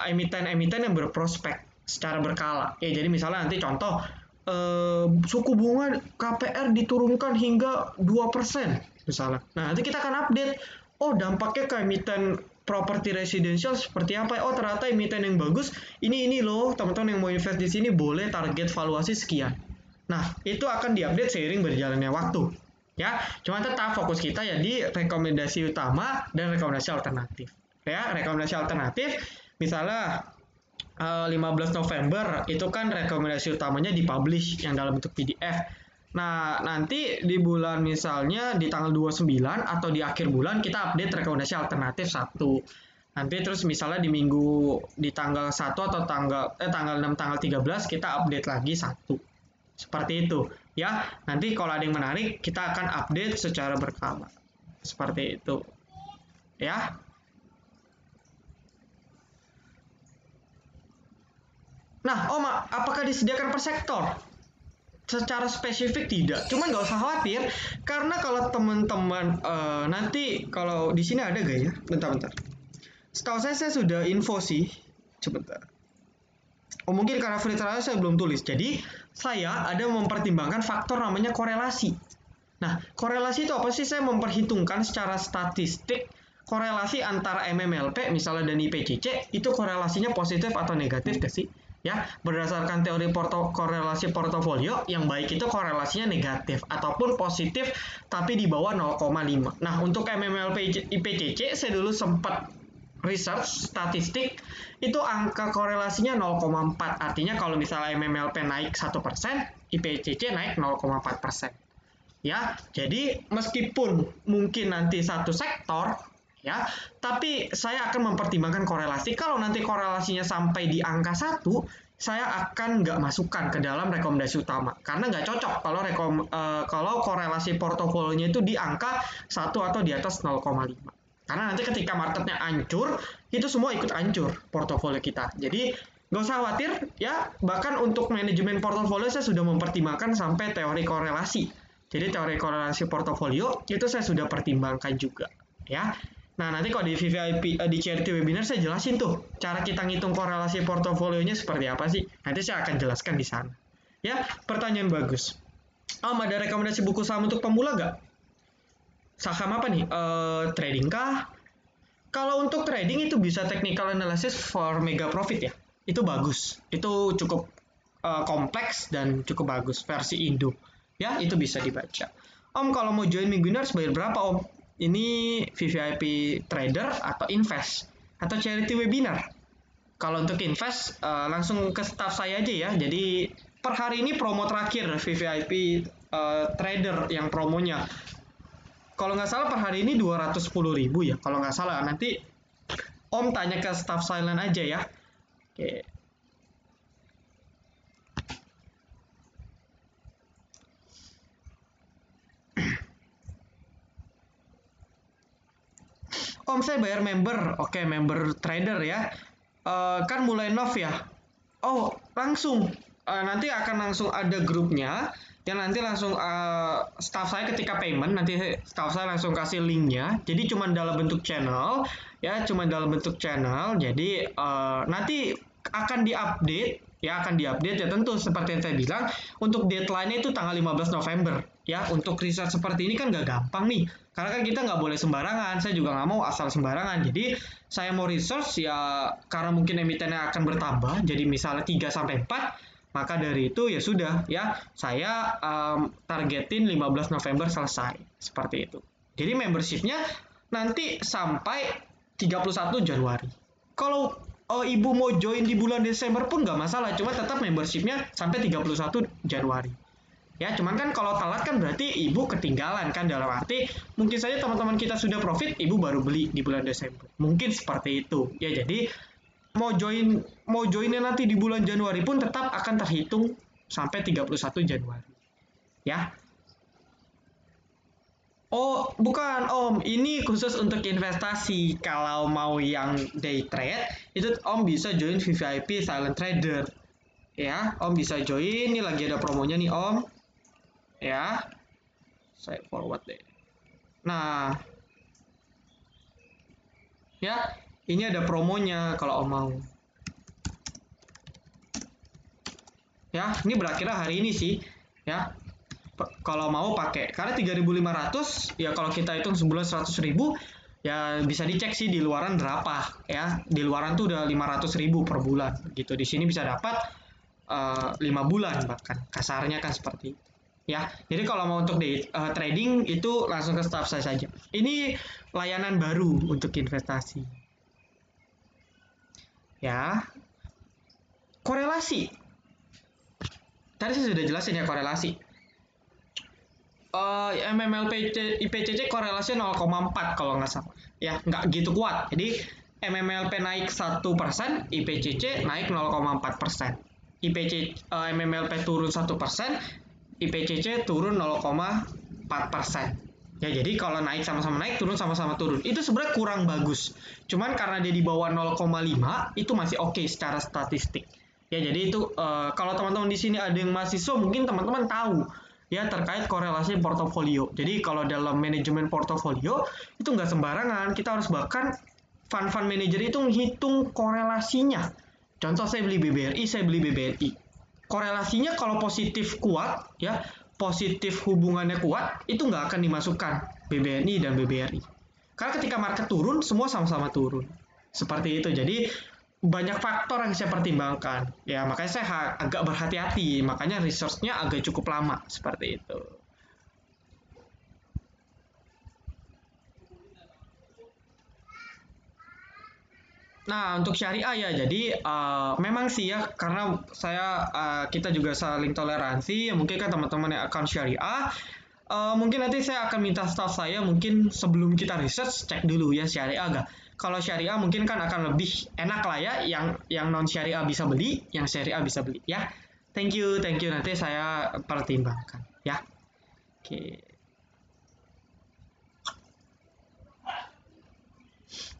emiten-emiten yang berprospek secara berkala. Ya, jadi misalnya nanti contoh suku bunga KPR diturunkan hingga 2% misalnya. Nah, nanti kita akan update, oh dampaknya ke emiten properti residensial seperti apa ya? Oh, ternyata emiten yang bagus ini loh, teman-teman yang mau invest di sini boleh target valuasi sekian. Nah, itu akan diupdate seiring berjalannya waktu. Ya, cuma tetap fokus kita ya di rekomendasi utama dan rekomendasi alternatif. Ya, rekomendasi alternatif misalnya 15 November itu kan rekomendasi utamanya dipublish yang dalam bentuk PDF. Nah, nanti di bulan misalnya di tanggal 29 atau di akhir bulan kita update rekomendasi alternatif 1. Nanti terus misalnya di tanggal 1 atau tanggal 6 tanggal 13 kita update lagi 1. Seperti itu ya. Nanti kalau ada yang menarik kita akan update secara berkala. Seperti itu. Ya. Nah, Om, apakah disediakan per sektor? Secara spesifik tidak, cuman nggak usah khawatir karena kalau teman-teman nanti kalau di sini ada gak ya? Bentar-bentar. Setahu saya sudah info sih. Sebentar. Oh, mungkin karena free trial saya belum tulis. Jadi saya ada mempertimbangkan faktor namanya korelasi. Nah, korelasi itu apa sih? Saya memperhitungkan secara statistik korelasi antara MMLP misalnya dan IPCC itu korelasinya positif atau negatif gak sih? Ya, berdasarkan teori korelasi portofolio yang baik itu korelasinya negatif ataupun positif tapi di bawah 0,5. Nah, untuk MMLP IPCC saya dulu sempat research statistik itu angka korelasinya 0,4. Artinya kalau misalnya MMLP naik 1%, IPCC naik 0,4%. Ya, jadi meskipun mungkin nanti satu sektor ya, tapi saya akan mempertimbangkan korelasi. Kalau nanti korelasinya sampai di angka 1, saya akan nggak masukkan ke dalam rekomendasi utama karena nggak cocok kalau korelasi portofolionya itu di angka 1 atau di atas 0,5. Karena nanti ketika marketnya hancur, itu semua ikut hancur portofolio kita. Jadi nggak usah khawatir ya, bahkan untuk manajemen portofolio saya sudah mempertimbangkan sampai teori korelasi. Jadi teori korelasi portofolio itu saya sudah pertimbangkan juga ya. Nah, nanti kalau di VVIP di charity webinar saya jelasin tuh cara kita ngitung korelasi portofolionya seperti apa sih. Nanti saya akan jelaskan di sana. Ya, pertanyaan bagus. Ada rekomendasi buku saham untuk pemula nggak? Saham apa nih? Trading kah? Kalau untuk trading itu bisa technical analysis for mega profit ya. Itu bagus. Itu cukup kompleks dan cukup bagus versi Indo. Ya, itu bisa dibaca. Om, kalau mau join Mingguiners bayar berapa, Om? Ini VVIP trader atau invest atau charity webinar? Kalau untuk invest langsung ke staff saya aja ya. Jadi per hari ini promo terakhir VVIP trader yang promonya. Kalau nggak salah per hari ini 210.000 ya. Kalau nggak salah nanti Om tanya ke staff silent aja ya. Oke. Om, saya bayar member. Oke, member trader ya. Kan mulai Nov ya. Oh, langsung. Nanti akan langsung ada grupnya. yang nanti langsung staff saya ketika payment nanti staff saya langsung kasih linknya. Jadi cuma dalam bentuk channel ya, cuma dalam bentuk channel. Jadi nanti akan diupdate ya, akan diupdate ya, tentu seperti yang saya bilang untuk deadline-nya itu tanggal 15 November ya. Untuk riset seperti ini kan nggak gampang nih, karena kan kita nggak boleh sembarangan, saya juga nggak mau asal sembarangan. Jadi saya mau research ya, karena mungkin emitennya akan bertambah jadi misalnya 3 sampai 4, maka dari itu ya sudah ya, saya targetin 15 November selesai seperti itu. Jadi membershipnya nanti sampai 31 Januari. Kalau ibu mau join di bulan Desember pun nggak masalah, cuma tetap membershipnya sampai 31 Januari. Ya, cuman kan kalau telat kan berarti ibu ketinggalan kan, dalam arti mungkin saja teman-teman kita sudah profit, ibu baru beli di bulan Desember. Mungkin seperti itu. Ya, jadi mau joinnya nanti di bulan Januari pun tetap akan terhitung sampai 31 Januari. Ya. Oh, bukan Om, ini khusus untuk investasi. Kalau mau yang day trade, itu Om bisa join VVIP Silent Trader. Ya, Om bisa join, ini lagi ada promonya nih Om. Ya, saya forward deh. Nah, ya, ini ada promonya kalau Om mau. Ya, ini berakhirnya hari ini sih. Ya, kalau mau pakai, karena 3.500 ya, kalau kita hitung sebulan 100.000 ya, bisa dicek sih di luaran berapa ya. Di luaran tuh udah 500.000 per bulan gitu. Di sini bisa dapat 5 bulan bahkan, kasarnya kan seperti itu ya. Jadi kalau mau untuk trading itu langsung ke staff saya saja. Ini layanan baru untuk investasi ya. Korelasi tadi saya sudah jelasin ya, korelasi. IPCC korelasinya 0,4 kalau nggak salah. Ya, nggak gitu kuat. Jadi MMLP naik 1%, IPCC naik 0,4%. MMLP turun 1%, IPCC turun 0,4%. Ya, jadi kalau naik sama-sama naik, turun sama-sama turun. Itu sebenarnya kurang bagus. Cuman karena dia di bawah 0,5, itu masih oke secara statistik. Ya, jadi itu kalau teman-teman di sini ada yang mahasiswa, mungkin teman-teman tahu ya terkait korelasi portofolio. Jadi kalau dalam manajemen portofolio itu nggak sembarangan, kita harus bahkan fund manager itu menghitung korelasinya. Contoh saya beli BBRI, saya beli BBRI. Korelasinya kalau positif kuat ya, positif hubungannya kuat, itu nggak akan dimasukkan BBNI dan BBRI. Karena ketika market turun, semua sama-sama turun. Seperti itu. Jadi banyak faktor yang saya pertimbangkan. Ya, makanya saya agak berhati-hati. Makanya research-nya agak cukup lama. Seperti itu. Nah, untuk syariah ya, jadi memang sih ya, karena kita juga saling toleransi, ya mungkin kan teman-teman yang akan syariah, mungkin nanti saya akan minta staff saya mungkin sebelum kita research cek dulu ya syariah agak. Kalau syariah mungkin kan akan lebih enak lah ya, yang non syariah bisa beli, yang syariah bisa beli ya. Thank you nanti saya pertimbangkan ya. Oke.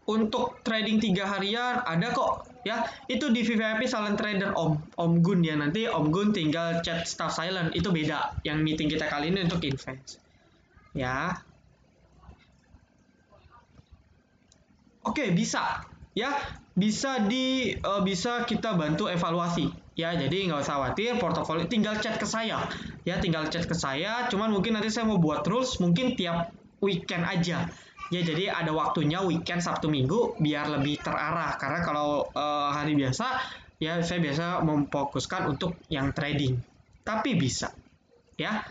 Untuk trading 3 harian ada kok ya, itu di VVIP Silent Trader Om Gun ya. Nanti Om Gun tinggal chat staff silent, itu beda. Yang meeting kita kali ini untuk invest ya. Oke, bisa ya, bisa kita bantu evaluasi ya. Jadi nggak usah khawatir, portofolio tinggal chat ke saya ya, tinggal chat ke saya. Cuman mungkin nanti saya mau buat rules mungkin tiap weekend aja ya. Jadi ada waktunya weekend, Sabtu Minggu, biar lebih terarah. Karena kalau hari biasa ya, saya biasa memfokuskan untuk yang trading. Tapi bisa ya.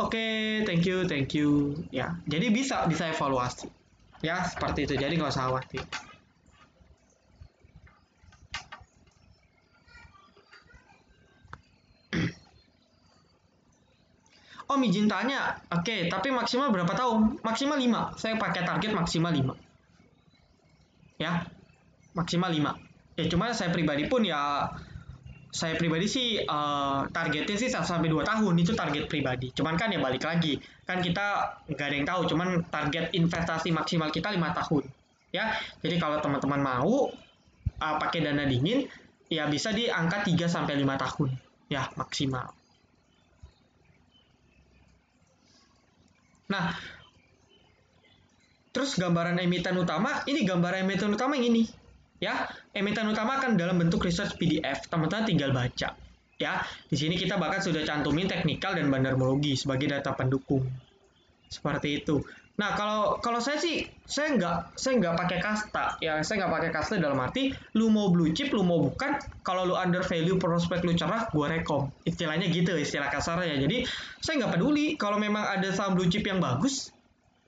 Oke, thank you ya. Jadi bisa evaluasi ya, seperti itu. Jadi nggak usah khawatir. Oh, izin tanya. Oke, tapi maksimal berapa tahun? Maksimal 5. Saya pakai target maksimal 5. Ya, maksimal 5. Ya, cuma saya pribadi sih targetnya sih 1 sampai 2 tahun, itu target pribadi. Cuman kan ya balik lagi. Kan kita nggak ada yang tahu, cuman target investasi maksimal kita 5 tahun. Ya, jadi kalau teman-teman mau pakai dana dingin, ya bisa di angka 3 sampai 5 tahun. Ya, maksimal. Nah, terus gambaran emiten utama, ini gambaran emiten utama yang ini. Ya, emiten utama akan dalam bentuk research PDF. Teman-teman tinggal baca. Ya, di sini kita bahkan sudah cantumin teknikal dan bandarmologi sebagai data pendukung. Seperti itu. Nah, kalau saya sih saya nggak pakai kasta. Ya, saya nggak pakai kasta dalam arti lu mau blue chip, lu mau bukan, kalau lu under value prospek lu cerah, gua rekom. Istilahnya gitu, istilah kasarnya. Jadi, saya nggak peduli kalau memang ada saham blue chip yang bagus,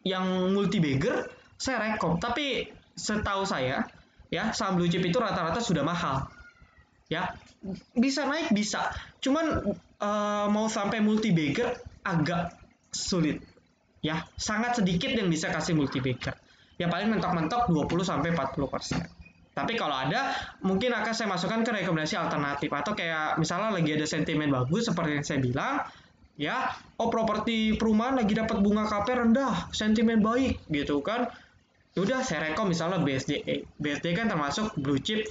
yang multi bagger, saya rekom. Tapi setahu saya, ya, saham blue chip itu rata-rata sudah mahal. Ya, bisa naik bisa. Cuman mau sampai multi bagger agak sulit. Ya, sangat sedikit yang bisa kasih multi bagger. Ya paling mentok-mentok 20 sampai 40%. Tapi kalau ada, mungkin akan saya masukkan ke rekomendasi alternatif atau kayak misalnya lagi ada sentimen bagus seperti yang saya bilang, ya, oh properti perumahan lagi dapat bunga KP rendah, sentimen baik gitu kan. Udah saya rekom misalnya BSDE. BSDE kan termasuk blue chip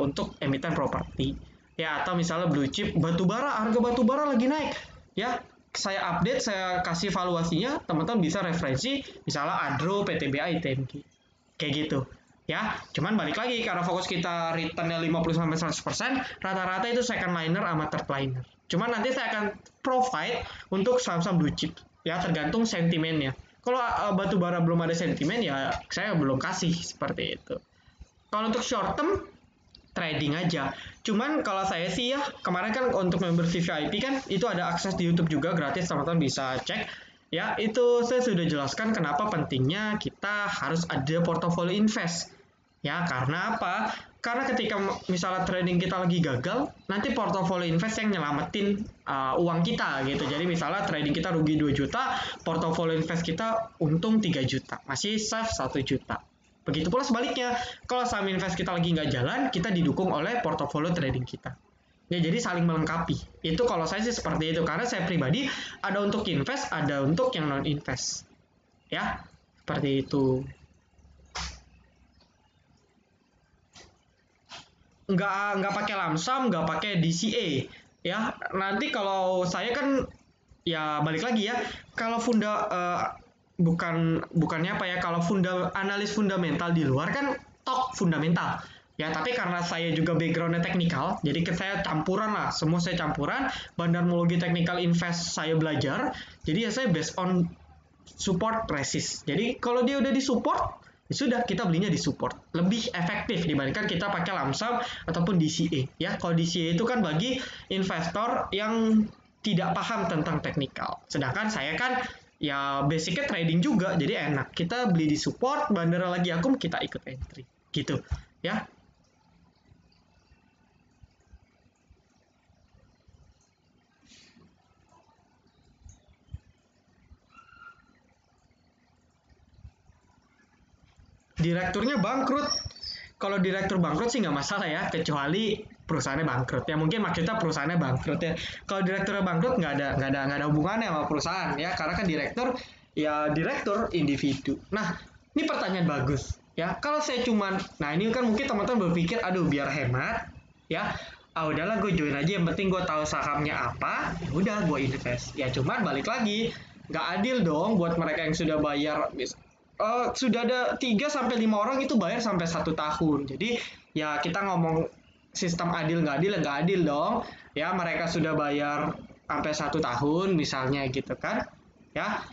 untuk emiten properti. Ya, atau misalnya blue chip batubara, harga batubara lagi naik. Ya, saya update, saya kasih valuasinya, teman-teman bisa referensi misalnya Adro, PTBA, ITMG. Kayak gitu. Ya, cuman balik lagi karena fokus kita returnnya 50-100%, rata-rata itu second liner sama third liner. Cuman nanti saya akan provide untuk saham-saham blue chip. Ya, tergantung sentimennya. Kalau batubara belum ada sentimen, ya saya belum kasih seperti itu. Kalau untuk short term, trading aja. Cuman kalau saya sih ya, kemarin kan untuk member VVIP kan itu ada akses di YouTube juga gratis, teman-teman bisa cek. Ya, itu saya sudah jelaskan kenapa pentingnya kita harus ada portofolio invest. Ya, karena apa? Karena ketika misalnya trading kita lagi gagal, nanti portofolio invest yang nyelamatin uang kita gitu. Jadi misalnya trading kita rugi 2 juta, portofolio invest kita untung 3 juta. Masih save 1 juta. Begitu pula sebaliknya, kalau saham invest kita lagi nggak jalan, kita didukung oleh portofolio trading kita. Ya, jadi saling melengkapi. Itu kalau saya sih seperti itu. Karena saya pribadi ada untuk invest, ada untuk yang non-invest. Ya, seperti itu. Nggak pakai lamsam, nggak pakai DCA. Ya, nanti kalau saya kan ya balik lagi ya, kalau bukannya apa ya, kalau analis fundamental di luar kan talk fundamental. Ya, tapi karena saya juga backgroundnya teknikal, jadi saya campuran lah, semua saya campuran, bandarmologi technical invest saya belajar, jadi ya saya based on support resist. Jadi kalau dia udah di support, ya sudah kita belinya di support. Lebih efektif dibandingkan kita pakai lamsam ataupun DCA. Ya, kalau DCA itu kan bagi investor yang tidak paham tentang teknikal. Sedangkan saya kan ya basicnya trading juga, jadi enak. Kita beli di support, bandara lagi akum, kita ikut entry. Gitu. Ya, direkturnya bangkrut. Kalau direktur bangkrut sih nggak masalah ya, kecuali perusahaannya bangkrut. Ya mungkin maksudnya perusahaannya bangkrut ya. Kalau direkturnya bangkrut nggak ada hubungannya sama perusahaan ya, karena kan direktur ya direktur individu. Nah, ini pertanyaan bagus ya. Kalau saya cuman, nah ini kan mungkin teman-teman berpikir, aduh biar hemat ya, udahlah gue join aja, yang penting gue tahu sahamnya apa, ya udah gue invest. Ya cuman balik lagi, nggak adil dong buat mereka yang sudah bayar. Sudah ada 3 sampai 5 orang itu bayar sampai 1 tahun. Jadi ya kita ngomong sistem adil nggak adil dong. Ya mereka sudah bayar sampai 1 tahun misalnya gitu kan. Ya,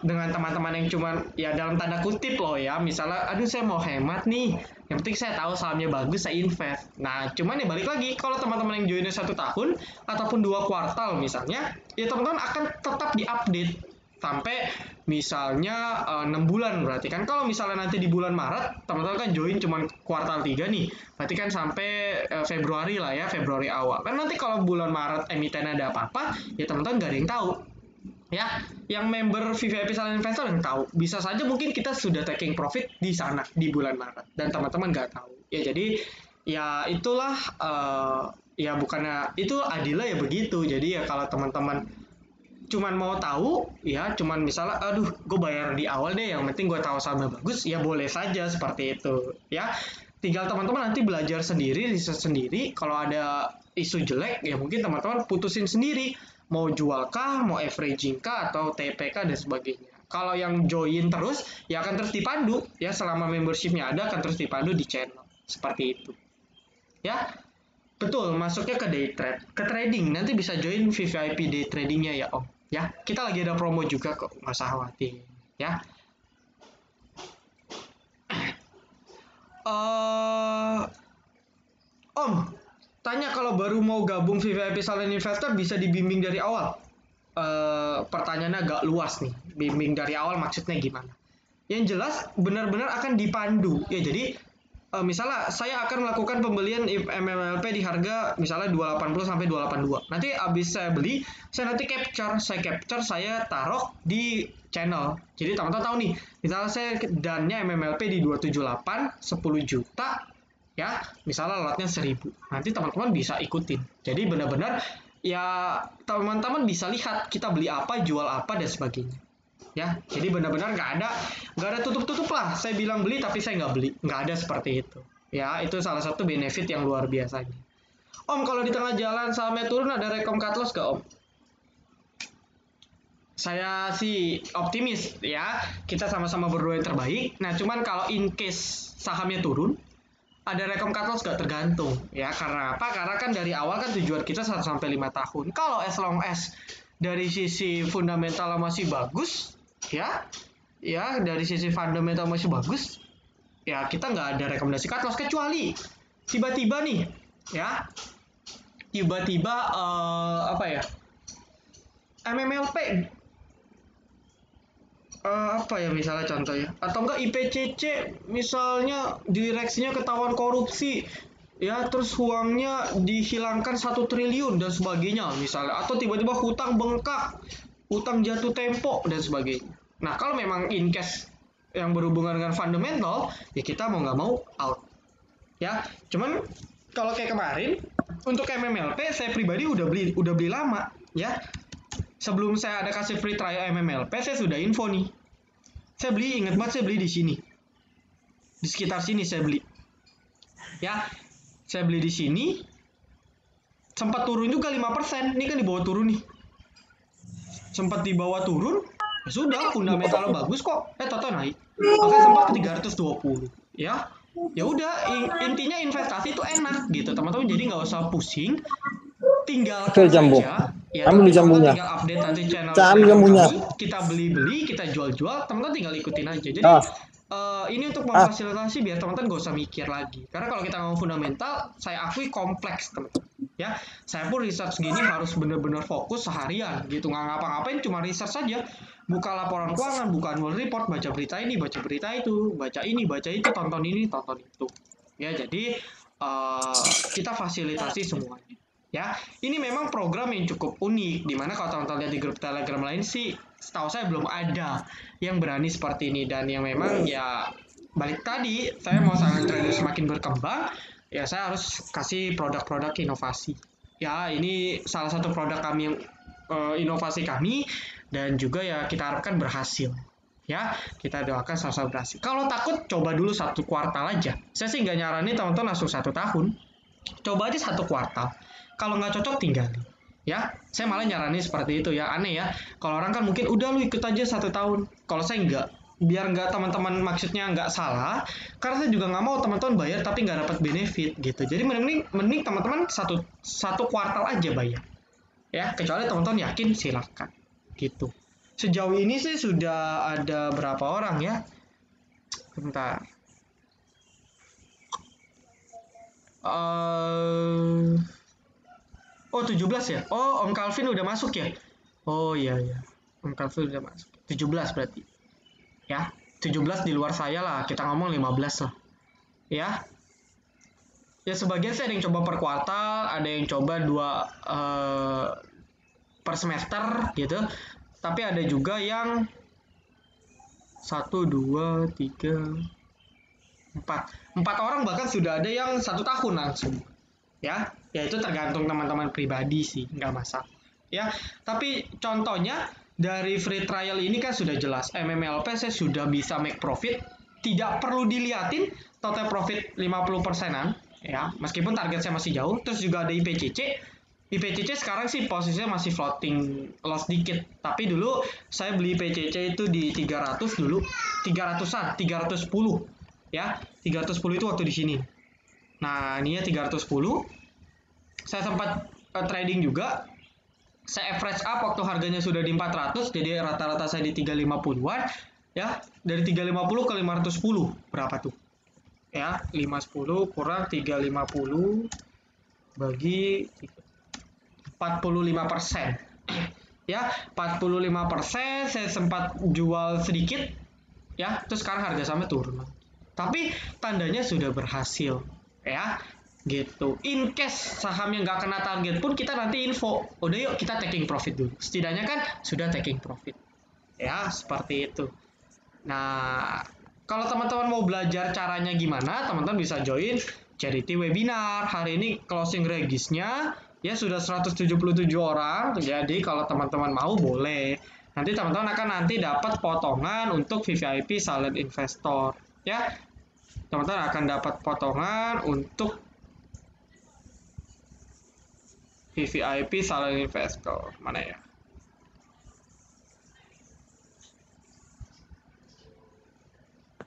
dengan teman-teman yang cuman ya dalam tanda kutip loh ya, misalnya aduh saya mau hemat nih, yang penting saya tahu sahamnya bagus, saya invest. Nah cuman ya balik lagi, kalau teman-teman yang joinnya 1 tahun ataupun 2 kuartal misalnya, ya teman-teman akan tetap diupdate sampai misalnya 6 bulan. Berarti kan kalau misalnya nanti di bulan Maret teman-teman kan join cuma kuartal 3 nih, berarti kan sampai Februari lah ya, Februari awal kan. Nanti kalau bulan Maret emiten ada apa-apa, ya teman-teman nggak ada yang tahu ya. Yang member VVIP Silent Investor yang tahu, bisa saja mungkin kita sudah taking profit di sana di bulan Maret dan teman-teman nggak tahu ya. Jadi ya itulah ya bukannya itu adilnya ya begitu. Jadi ya kalau teman-teman cuman mau tahu ya, cuman misalnya aduh gue bayar di awal deh, yang penting gue tahu sahamnya bagus, ya boleh saja seperti itu ya. Tinggal teman-teman nanti belajar sendiri, riset sendiri. Kalau ada isu jelek ya mungkin teman-teman putusin sendiri, mau jual kah, mau averaging kah, atau TPK dan sebagainya. Kalau yang join terus, ya akan terus dipandu. Ya, selama membershipnya ada, akan terus dipandu di channel. Seperti itu. Ya, betul, masuknya ke day trade. Ke trading, nanti bisa join VVIP day tradingnya ya Om. Ya, kita lagi ada promo juga kok, nggak usah khawatir. Ya. Om, tanya kalau baru mau gabung VVIP Silent Investor bisa dibimbing dari awal. Pertanyaannya agak luas nih. Bimbing dari awal maksudnya gimana? Yang jelas benar-benar akan dipandu. Ya jadi misalnya saya akan melakukan pembelian MMLP di harga misalnya 280 sampai 282. Nanti habis saya beli, saya nanti capture, saya taruh di channel. Jadi teman-teman tahu nih, misalnya saya dannya MMLP di 278, 10 juta, ya misalnya lotnya 1000. Nanti teman-teman bisa ikutin. Jadi benar-benar ya teman-teman bisa lihat kita beli apa, jual apa dan sebagainya. Ya, jadi benar-benar nggak ada tutup-tutup lah. Saya bilang beli tapi saya nggak beli, nggak ada seperti itu. Ya, itu salah satu benefit yang luar biasanya. Om, kalau di tengah jalan sahamnya turun ada rekom cut loss nggak Om? Saya sih optimis ya, kita sama-sama berdoa yang terbaik. Nah, cuman kalau in case sahamnya turun, ada rekom cut loss nggak tergantung ya. Karena apa? Karena kan dari awal kan tujuan kita 1 sampai 5 tahun. Kalau as long as dari sisi fundamental masih bagus, ya dari sisi fundamental masih bagus, ya kita nggak ada rekomendasi cut loss kecuali tiba-tiba nih, ya tiba-tiba apa ya, MMLP apa ya misalnya contohnya, atau enggak IPCC misalnya direksinya ketahuan korupsi, ya terus uangnya dihilangkan 1 triliun dan sebagainya misalnya, atau tiba-tiba hutang bengkak, hutang jatuh tempo dan sebagainya. Nah, kalau memang in case yang berhubungan dengan fundamental, ya kita mau nggak mau out. Ya, cuman kalau kayak kemarin untuk MMLP saya pribadi udah beli lama, ya. Sebelum saya ada kasih free trial MMLP, saya sudah info nih. Saya beli, ingat banget saya beli di sini. Di sekitar sini saya beli. Ya, saya beli di sini. Sempat turun juga 5%. Ini kan di bawah turun nih. Sempat di bawah turun, ya sudah, fundamentalnya bagus kok. Toto naik. Maka sempat ke 320. Ya, ya udah, intinya investasi itu enak gitu teman-teman. Jadi nggak usah pusing, tinggalkan saja. Ya, nanti teman-teman tinggal update nanti channel kami. Kita beli, kita jual-jual, teman-teman tinggal ikutin aja. Jadi ini untuk memfasilitasi biar teman-teman gak usah mikir lagi. Karena kalau kita ngomong fundamental, saya akui kompleks teman-teman. Ya, saya pun research gini harus benar-benar fokus seharian gitu, nggak ngapa-ngapain, cuma research saja, buka laporan keuangan, buka annual report, baca berita ini, baca berita itu, baca ini, baca itu, tonton ini, tonton itu. Ya, jadi kita fasilitasi semuanya. Ya, ini memang program yang cukup unik, dimana kalau teman-teman lihat di grup Telegram lain sih, setahu saya belum ada yang berani seperti ini, dan yang memang ya balik tadi, saya mau silent trader semakin berkembang, ya saya harus kasih produk-produk inovasi. Ya, ini salah satu produk kami yang inovasi kami, dan juga ya kita harapkan berhasil. Ya, kita doakan sama-sama berhasil. Kalau takut, coba dulu 1 kuartal aja. Saya sih nggak nyaranin teman-teman langsung 1 tahun. Coba aja 1 kuartal. Kalau nggak cocok, tinggalin. Ya, saya malah nyaranin seperti itu ya. Aneh ya. Kalau orang kan mungkin udah lu ikut aja 1 tahun. Kalau saya nggak. Biar nggak teman-teman maksudnya nggak salah, karena saya juga nggak mau teman-teman bayar tapi nggak dapat benefit gitu. Jadi mending teman-teman satu kuartal aja bayar, ya kecuali teman-teman yakin silakan gitu. Sejauh ini sih sudah ada berapa orang ya, bentar, oh 17 ya, oh Om Calvin udah masuk ya, oh iya ya, Om Calvin udah masuk 17 berarti ya, 17 di luar saya lah, kita ngomong 15 lah ya. Ya sebagian sih ada yang coba per kuartal, ada yang coba 2 per semester gitu, tapi ada juga yang 1, 2, 3, 4 orang bahkan sudah ada yang 1 tahun langsung. Ya itu tergantung teman-teman pribadi sih, nggak masalah ya. Tapi contohnya dari free trial ini kan sudah jelas, MMLP saya sudah bisa make profit, tidak perlu diliatin total profit 50%-an ya, meskipun target saya masih jauh. Terus juga ada IPCC, IPCC sekarang sih posisinya masih floating loss dikit. Tapi dulu saya beli IPCC itu di 300 dulu. 300-an, 310. Ya, 310 itu waktu di sini. Nah, ini ya 310. Saya sempat trading juga. Saya average up waktu harganya sudah di 400, jadi rata-rata saya di 350-an. Ya, dari 350 ke 510. Berapa tuh? Ya, 510 kurang 350 bagi 45%. Ya, 45% saya sempat jual sedikit ya, terus sekarang harga sahamnya turun. Tapi tandanya sudah berhasil ya. Gitu. In case sahamnya nggak kena target pun kita nanti info. Udah yuk kita taking profit dulu. Setidaknya kan sudah taking profit. Ya, seperti itu. Nah, kalau teman-teman mau belajar caranya gimana, teman-teman bisa join charity webinar. Hari ini closing regisnya ya sudah 177 orang. Jadi kalau teman-teman mau boleh. Nanti teman-teman akan nanti dapat potongan untuk VVIP silent investor. Ya, teman-teman akan dapat potongan untuk VVIP silent investor. Mana ya?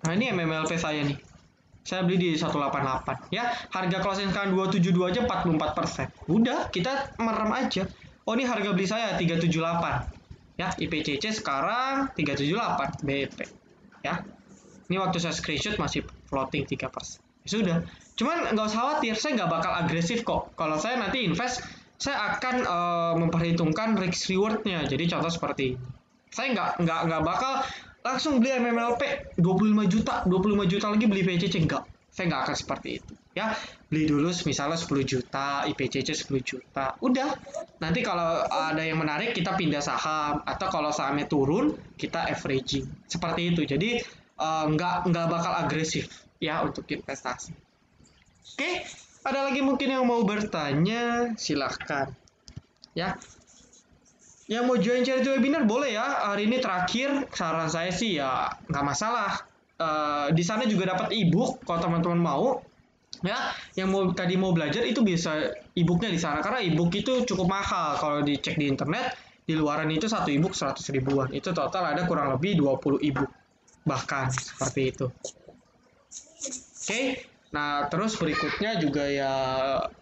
Nah, ini MMLP saya nih. Saya beli di 188 ya. Harga closing sekarang 272 aja 44%. Udah, kita merem aja. Oh, ini harga beli saya 378. Ya, IPCC sekarang 378 BP. Ya. Ini waktu saya screenshot masih floating 3%. Ya sudah. Cuman nggak usah khawatir, saya nggak bakal agresif kok. Kalau saya nanti invest, saya akan memperhitungkan risk rewardnya. Jadi contoh seperti ini. Saya nggak bakal langsung beli MMLP 25 juta, 25 juta lagi beli PCC, enggak. Saya nggak akan seperti itu. Ya, beli dulu misalnya 10 juta, IPCC 10 juta. Udah. Nanti kalau ada yang menarik kita pindah saham atau kalau sahamnya turun kita averaging. Seperti itu. Jadi nggak bakal agresif ya untuk investasi. Oke, ada lagi mungkin yang mau bertanya, silahkan. Ya, yang mau join charity webinar boleh ya. Hari ini terakhir, saran saya sih ya nggak masalah. Di sana juga dapat ebook kalau teman-teman mau. Ya, yang tadi mau belajar itu bisa ebooknya di sana karena ebook itu cukup mahal kalau dicek di internet. Di luaran itu satu ebook 100 ribuan. Itu total ada kurang lebih 20 ebook. Bahkan seperti itu. Oke. Nah, terus berikutnya juga ya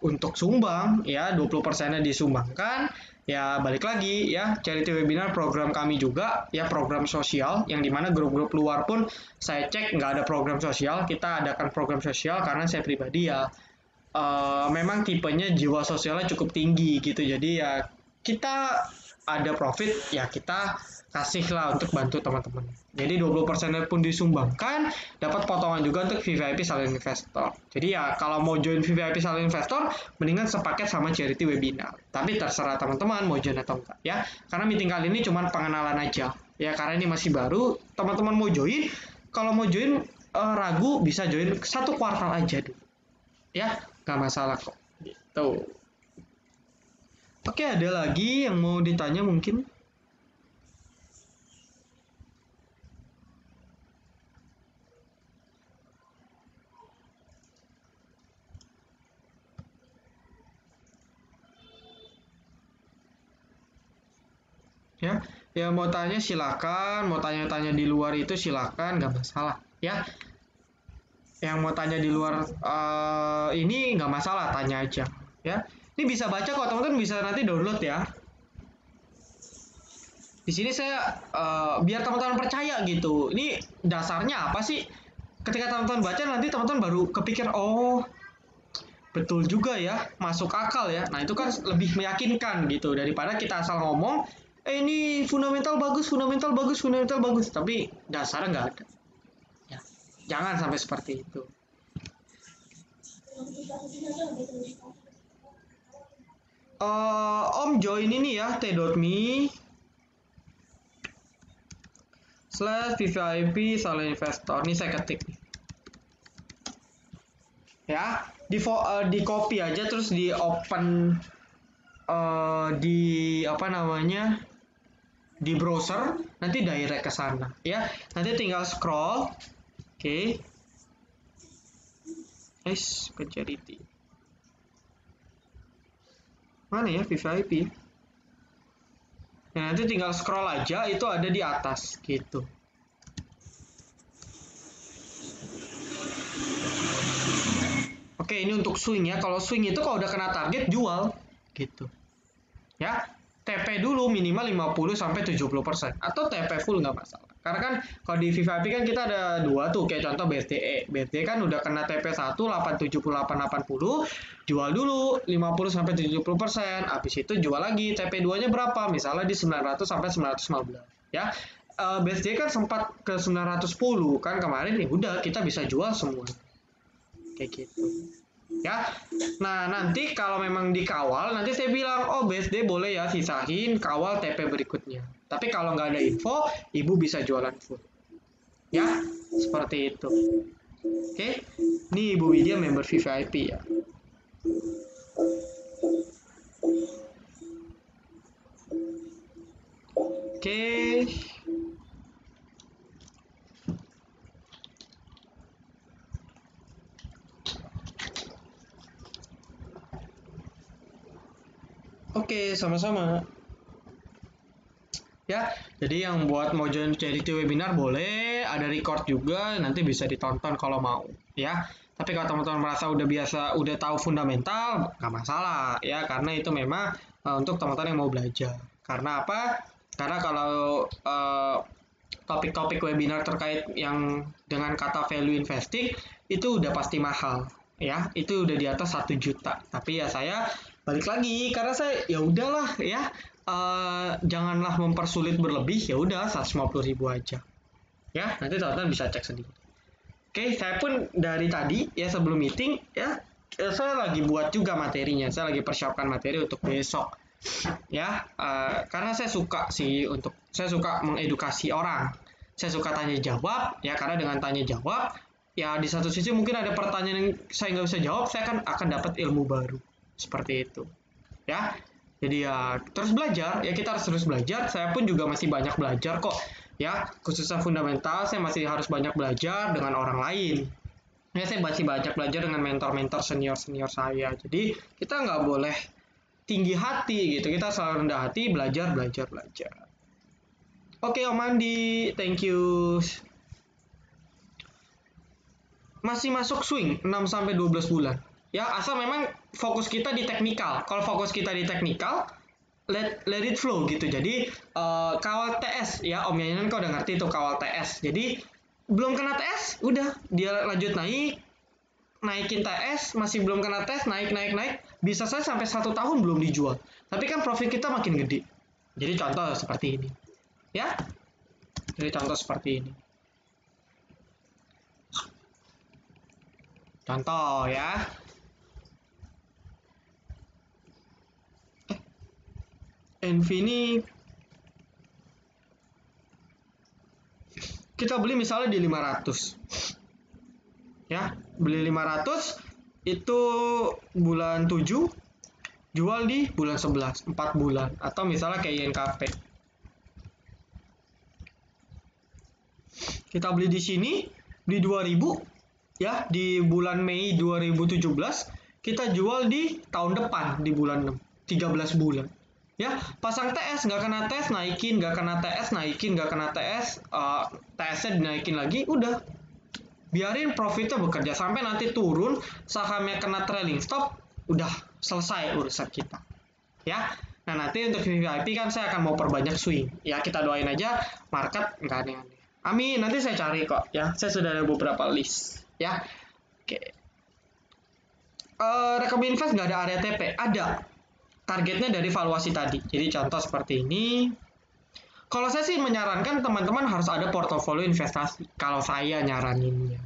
untuk sumbang ya 20%-nya disumbangkan. Ya balik lagi ya, charity webinar program kami juga ya, program sosial yang dimana grup-grup luar pun saya cek nggak ada program sosial. Kita adakan program sosial karena saya pribadi ya memang tipenya jiwa sosialnya cukup tinggi gitu. Jadi ya kita ada profit ya kita kasih lah untuk bantu teman-teman. Jadi 20% pun disumbangkan, dapat potongan juga untuk VVIP silent investor. Jadi ya kalau mau join VVIP silent investor, mendingan sepaket sama charity webinar. Tapi terserah teman-teman mau join atau enggak ya. Karena meeting kali ini cuma pengenalan aja. Ya karena ini masih baru, teman-teman mau join, kalau mau join ragu bisa join 1 kuartal aja dulu. Ya, nggak masalah kok. Gitu. Oke, ada lagi yang mau ditanya mungkin? Ya, yang mau tanya silakan, mau tanya-tanya di luar itu silakan, nggak masalah. Ya, yang mau tanya di luar ini nggak masalah, tanya aja. Ya, ini bisa baca kok teman-teman, bisa nanti download ya. Di sini saya biar teman-teman percaya gitu. Ini dasarnya apa sih? Ketika teman-teman baca nanti teman-teman baru kepikir, oh betul juga ya, masuk akal ya. Nah itu kan lebih meyakinkan gitu daripada kita asal ngomong, ini fundamental bagus, fundamental bagus, fundamental bagus, tapi dasarnya nggak ada. Ya, jangan sampai seperti itu. Om join ini ya, t.me / VVIP silent investor. Ini saya ketik ya, di copy aja terus di open di apa namanya, di browser, nanti direct ke sana ya. Nanti tinggal scroll. Oke. Guys, ke charity. Mana ya VVIP? Nah, nanti tinggal scroll aja, itu ada di atas gitu. Oke, ini untuk swing ya. Kalau swing itu kalau udah kena target jual gitu. Ya, TP dulu minimal 50 sampai 70% atau TP full nggak masalah. Karena kan kalau di VVIP kan kita ada dua tuh, kayak contoh BSDE. BSDE kan udah kena TP 1 870 880, jual dulu 50 sampai 70%. Habis itu jual lagi TP 2-nya berapa? Misalnya di 900 sampai 915 ya. BSDE kan sempat ke 910 kan kemarin, ya udah kita bisa jual semua kayak gitu ya. Nah, nanti kalau memang dikawal, nanti saya bilang, oh BSD boleh ya sisain kawal TP berikutnya. Tapi kalau nggak ada info, ibu bisa jualan full. Ya, seperti itu. Oke, ini Ibu Widya member VVIP ya. Oke. Oke, sama-sama. Ya, jadi yang buat mau join charity webinar boleh, ada record juga, nanti bisa ditonton kalau mau, ya. Tapi kalau teman-teman merasa udah biasa, udah tahu fundamental, nggak masalah, ya, karena itu memang untuk teman-teman yang mau belajar. Karena apa? Karena kalau topik-topik webinar terkait yang dengan kata value investing itu udah pasti mahal, ya. Itu udah di atas 1 juta. Tapi ya saya balik lagi karena saya ya udahlah ya, janganlah mempersulit berlebih, ya udah 150.000 aja ya, nanti teman-teman bisa cek sendiri. Oke, saya pun dari tadi ya sebelum meeting ya, saya lagi buat juga materinya, saya lagi persiapkan materi untuk besok ya. Karena saya suka sih, untuk saya suka mengedukasi orang, saya suka tanya jawab ya, karena dengan tanya jawab ya di satu sisi mungkin ada pertanyaan yang saya nggak bisa jawab, saya akan dapat ilmu baru seperti itu ya. Jadi ya terus belajar ya, kita harus terus belajar, saya pun juga masih banyak belajar kok ya, khususnya fundamental saya masih harus banyak belajar dengan orang lain ya. Saya masih banyak belajar dengan mentor-mentor senior-senior saya, jadi kita nggak boleh tinggi hati gitu, kita selalu rendah hati, belajar belajar belajar. Oke Om Andi, thank you. Masih masuk swing 6 sampai 12 bulan ya, asal memang fokus kita di teknikal. Kalau fokus kita di teknikal, let it flow gitu. Jadi kawal TS ya, Om Yayan kau udah ngerti tuh kawal TS. Jadi belum kena TS, udah dia lanjut naik, naikin TS, masih belum kena TS, naik naik naik, bisa saya sampai 1 tahun belum dijual. Tapi kan profit kita makin gede. Jadi contoh seperti ini ya. Jadi contoh seperti ini. Contoh ya. Envy ini kita beli misalnya di 500 ya, beli 500 itu bulan 7, jual di bulan 11, 4 bulan, atau misalnya kayak INKP kita beli di sini di 2000 ya, di bulan Mei 2017, kita jual di tahun depan di bulan 6, 13 bulan ya. Pasang TS, nggak kena TS naikin, nggak kena TS naikin, nggak kena TS, TS-nya dinaikin lagi, udah biarin profitnya bekerja sampai nanti turun, sahamnya kena trailing stop, udah selesai urusan kita ya. Nah, nanti untuk VVIP kan saya akan mau perbanyak swing ya, kita doain aja market nggak aneh-aneh, amin. Nanti saya cari kok ya, saya sudah ada beberapa list ya. Oke, rekom invest nggak ada area TP, ada targetnya dari valuasi tadi. Jadi contoh seperti ini. Kalau saya sih menyarankan teman-teman harus ada portofolio investasi. Kalau saya nyaraninnya,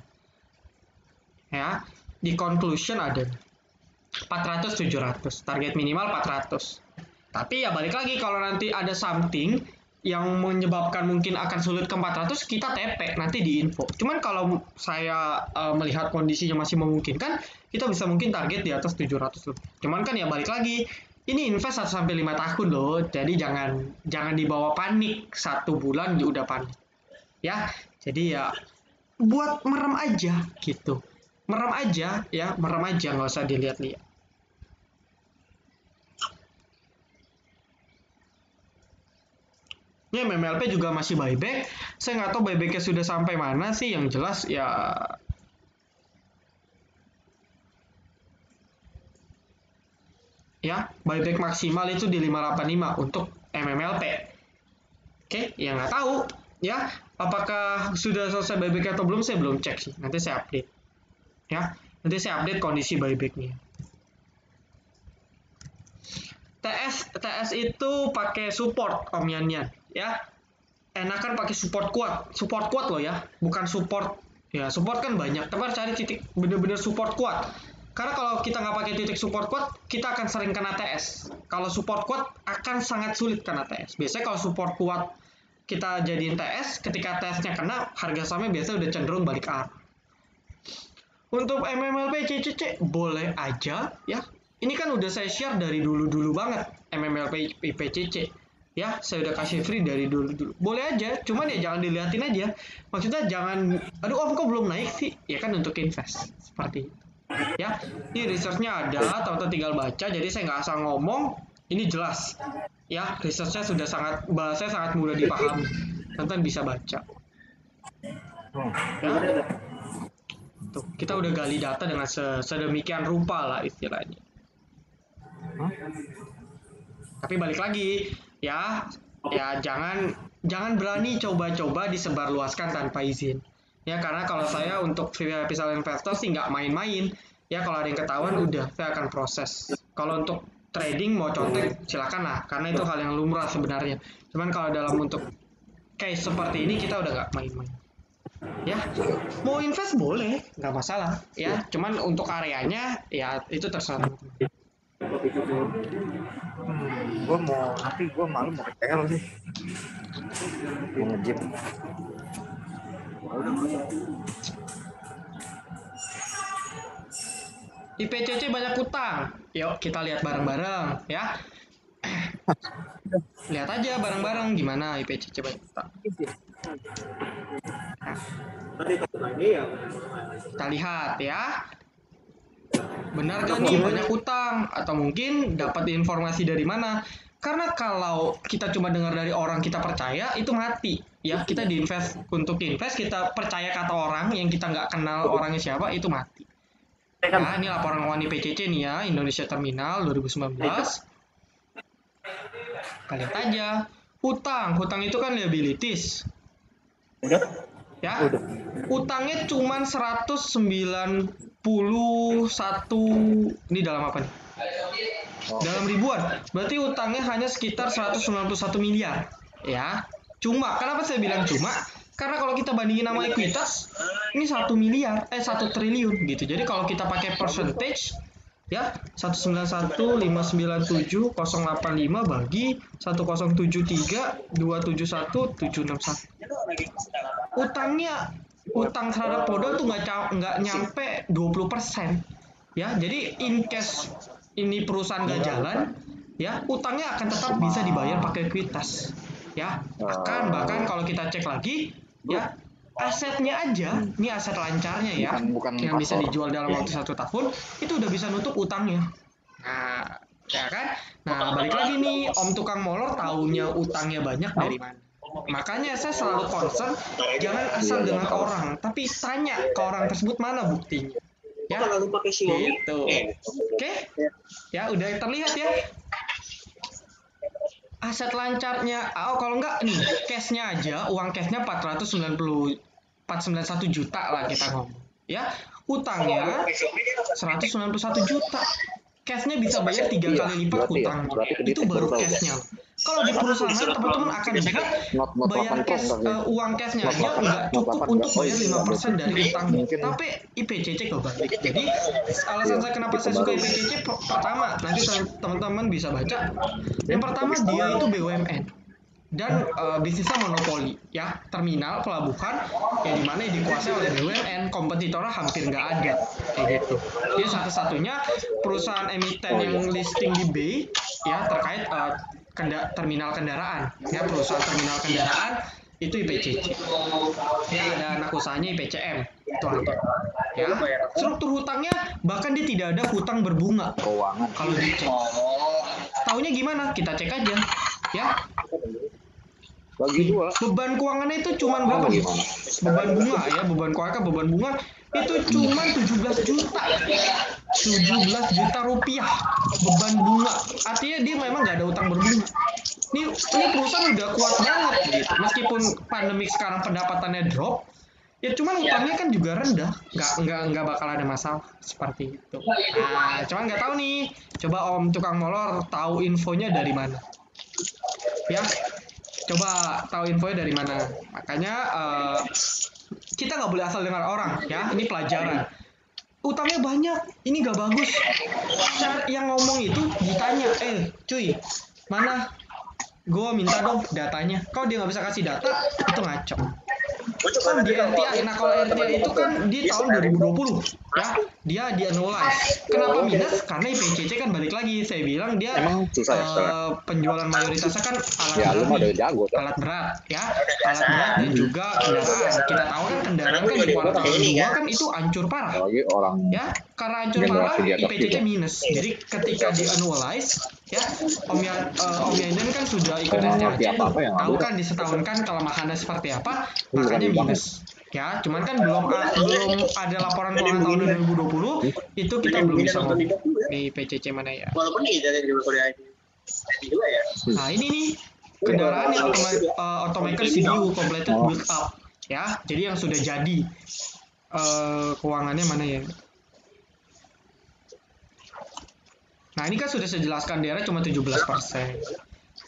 ya, di conclusion ada 400 700, target minimal 400. Tapi ya balik lagi, kalau nanti ada something yang menyebabkan mungkin akan sulit ke 400, kita TP nanti di info. Cuman kalau saya melihat kondisinya masih memungkinkan, kita bisa mungkin target di atas 700 lebih. Cuman kan ya balik lagi, ini invest 1 sampai 5 tahun loh. Jadi jangan dibawa panik 1 bulan udah panik. Ya. Jadi ya buat merem aja gitu. Merem aja ya, merem aja, nggak usah dilihat-lihat. Ya, MMLP juga masih buyback. Saya nggak tahu buybacknya sudah sampai mana sih. Yang jelas ya buyback maksimal itu di 585 untuk MMLP. Oke, ya nggak tahu ya apakah sudah selesai buyback atau belum, saya belum cek sih. Nanti saya update. Ya, nanti saya update kondisi buybacknya. TS itu pakai support Om Yanyan ya. Enakan pakai support kuat loh ya, bukan support ya. Support kan banyak, tapi harus cari titik bener-bener support kuat. Karena kalau kita nggak pakai titik support kuat, kita akan sering kena TS. Kalau support kuat akan sangat sulit kena TS. Biasanya kalau support kuat kita jadiin TS, ketika TS-nya kena, harga sahamnya biasanya udah cenderung balik arah. Untuk MMLP CCC boleh aja ya. Ini kan udah saya share dari dulu-dulu banget MMLP IPCC. Ya, saya udah kasih free dari dulu-dulu. Boleh aja, cuman ya jangan diliatin aja. Maksudnya jangan, aduh Om kok belum naik sih? Ya kan untuk invest. Seperti itu. Ya, ini research-nya ada, teman-teman tinggal baca. Jadi saya nggak asal ngomong, ini jelas. Ya, research-nya sudah sangat, bahasanya sangat mudah dipahami. Teman-teman bisa baca. Ya. Tuh, kita udah gali data dengan sedemikian rupa lah istilahnya. Tapi balik lagi ya jangan berani coba-coba disebarluaskan tanpa izin ya, karena kalau saya untuk VIP investor sih nggak main-main ya. Kalau ada yang ketahuan udah saya akan proses. Kalau untuk trading mau contek silakan lah, karena itu hal yang lumrah sebenarnya. Cuman kalau dalam untuk case seperti ini kita udah nggak main-main ya. Mau invest boleh, nggak masalah ya, cuman untuk areanya ya itu terserah. Gue mau nanti gue malu mau ke TL sih, mau nge-gym. IPCC banyak utang, yuk kita lihat bareng-bareng ya. Lihat aja bareng-bareng gimana IPCC banyak utang. Kita lihat ya. Benar gak nih banyak utang? Atau mungkin dapat informasi dari mana? Karena kalau kita cuma dengar dari orang kita percaya, itu mati. Ya, kita untuk invest, kita percaya kata orang yang kita nggak kenal orangnya siapa, itu mati. Ya, ini laporan keuangan IPCC nih ya, Indonesia Terminal 2019. Kita lihat aja. Hutang itu kan liabilities. Ya, utangnya cuma 191, ini dalam apa nih? Dalam ribuan. Berarti utangnya hanya sekitar 191 miliar. Ya, cuma. Kenapa saya bilang cuma? Karena kalau kita bandingin sama ekuitas, ini 1 miliar, 1 triliun gitu. Jadi kalau kita pakai percentage, ya 191.597.085 bagi 1073.271.761. Utang terhadap modal tuh nggak nyampe 20%. Ya, jadi in case ini perusahaan nggak jalan, ya utangnya akan tetap bisa dibayar pakai ekuitas. Ya, bahkan kalau kita cek lagi, ya asetnya aja, ini aset lancarnya ya, yang bisa dijual dalam waktu 1 tahun, itu udah bisa nutup utangnya. Nah, ya kan? Nah, balik lagi nih, Om tukang molor taunya utangnya banyak dari mana? Makanya saya selalu concern, jangan asal dengan orang, tapi tanya ke orang tersebut mana buktinya. Ya, gitu. Oke? Ya, udah terlihat ya. Aset lancarnya, kalau enggak nih, cashnya aja, uang cashnya 491 juta lah kita ngomong. Ya, hutangnya 191 juta. Cashnya bisa bayar 3 kali lipat hutang. Itu baru cashnya. Kalau di perusahaan teman-teman akan lihat bayar cash, uang cashnya aja nggak cukup untuk bayar 5% dari utang. Tapi IPCC kebalik. Jadi alasan saya kenapa saya suka IPCC, pertama nanti teman-teman bisa baca. Yang pertama dia itu BUMN dan bisnisnya monopoli ya, terminal pelabuhan yang dimana dikuasai oleh BUMN, kompetitornya hampir nggak ada kayak gitu. Dia satu-satunya perusahaan emiten yang listing di BI ya terkait terminal kendaraan ya, perusahaan terminal kendaraan itu IPCC ya, ada anak usahanya IPCM itu ada ya. Struktur hutangnya bahkan dia tidak ada hutang berbunga kalau dicek. Taunya gimana? Kita cek aja ya. Bagi dua. Beban keuangannya itu cuma berapa nih? Gimana? Beban bunga ya, beban bunga itu cuma 17 juta. 17 juta rupiah beban bunga. Artinya dia memang nggak ada utang berbunga. Ini perusahaan udah kuat banget gitu. Meskipun pandemik sekarang pendapatannya drop, ya cuman utangnya kan juga rendah, nggak bakal ada masalah seperti itu. Nah, cuman nggak tahu nih. Coba Om tukang molor tahu infonya dari mana? Ya, coba tahu infonya dari mana. Makanya kita nggak boleh asal dengar orang ya. Ini pelajaran. Utangnya banyak, ini nggak bagus. Yang ngomong itu ditanya, cuy, mana? Gue minta dong datanya. Kalau dia nggak bisa kasih data, itu ngaco. Oh, di RTI. Nah, kalau RTI itu kan di tahun 2020 ya, dia di annualize. Kenapa minus? Karena IPCC kan balik lagi. Saya bilang dia penjualan mayoritasnya kan alat berat ya, alat berat dan juga kendaraan. Kita tahu kan kendaraan kan di kuartal 2 kan itu hancur parah. Ya, karena hancur parah IPCC minus. Jadi ketika di annualize ya, Om Yandan kan sudah ikut RTAC, tahu kan di setahun kan kelemahannya seperti apa, makanya minus. Ya, cuman kan belum ada laporan keuangan tahun 2020, itu kita belum bisa ngomong di PCC mana ya. Walaupun dari Korea juga ya. Nah, ini nih kendaraan yang automaker CBU completed build up ya. Jadi yang sudah jadi keuangannya mana ya? Nah, ini kan sudah saya jelaskan daerah cuma 17%.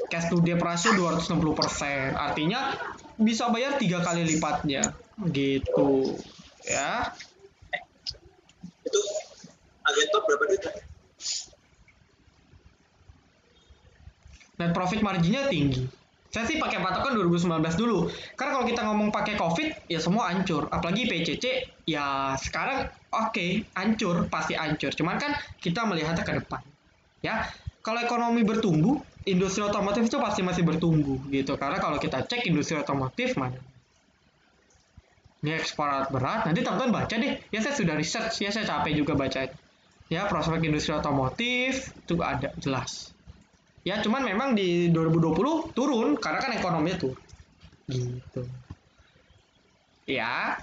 Cash to debt ratio 260%. Artinya bisa bayar 3 kali lipatnya. Gitu. Ya. Itu agak top berapa duit? Net profit marginnya tinggi. Saya sih pakai patokan 2019 dulu. Karena kalau kita ngomong pakai COVID, ya semua hancur. Apalagi PCC, ya sekarang oke, hancur, pasti hancur. Cuman kan kita melihatnya ke depan. Ya, kalau ekonomi bertumbuh, industri otomotif itu pasti masih bertumbuh gitu. Karena kalau kita cek industri otomotif mana? Ini ekspor alat berat. Nanti teman-teman baca deh. Ya saya sudah research, ya saya capek juga baca. Ya, prospek industri otomotif itu ada jelas. Ya, cuman memang di 2020 turun karena kan ekonominya turun. Gitu. Ya.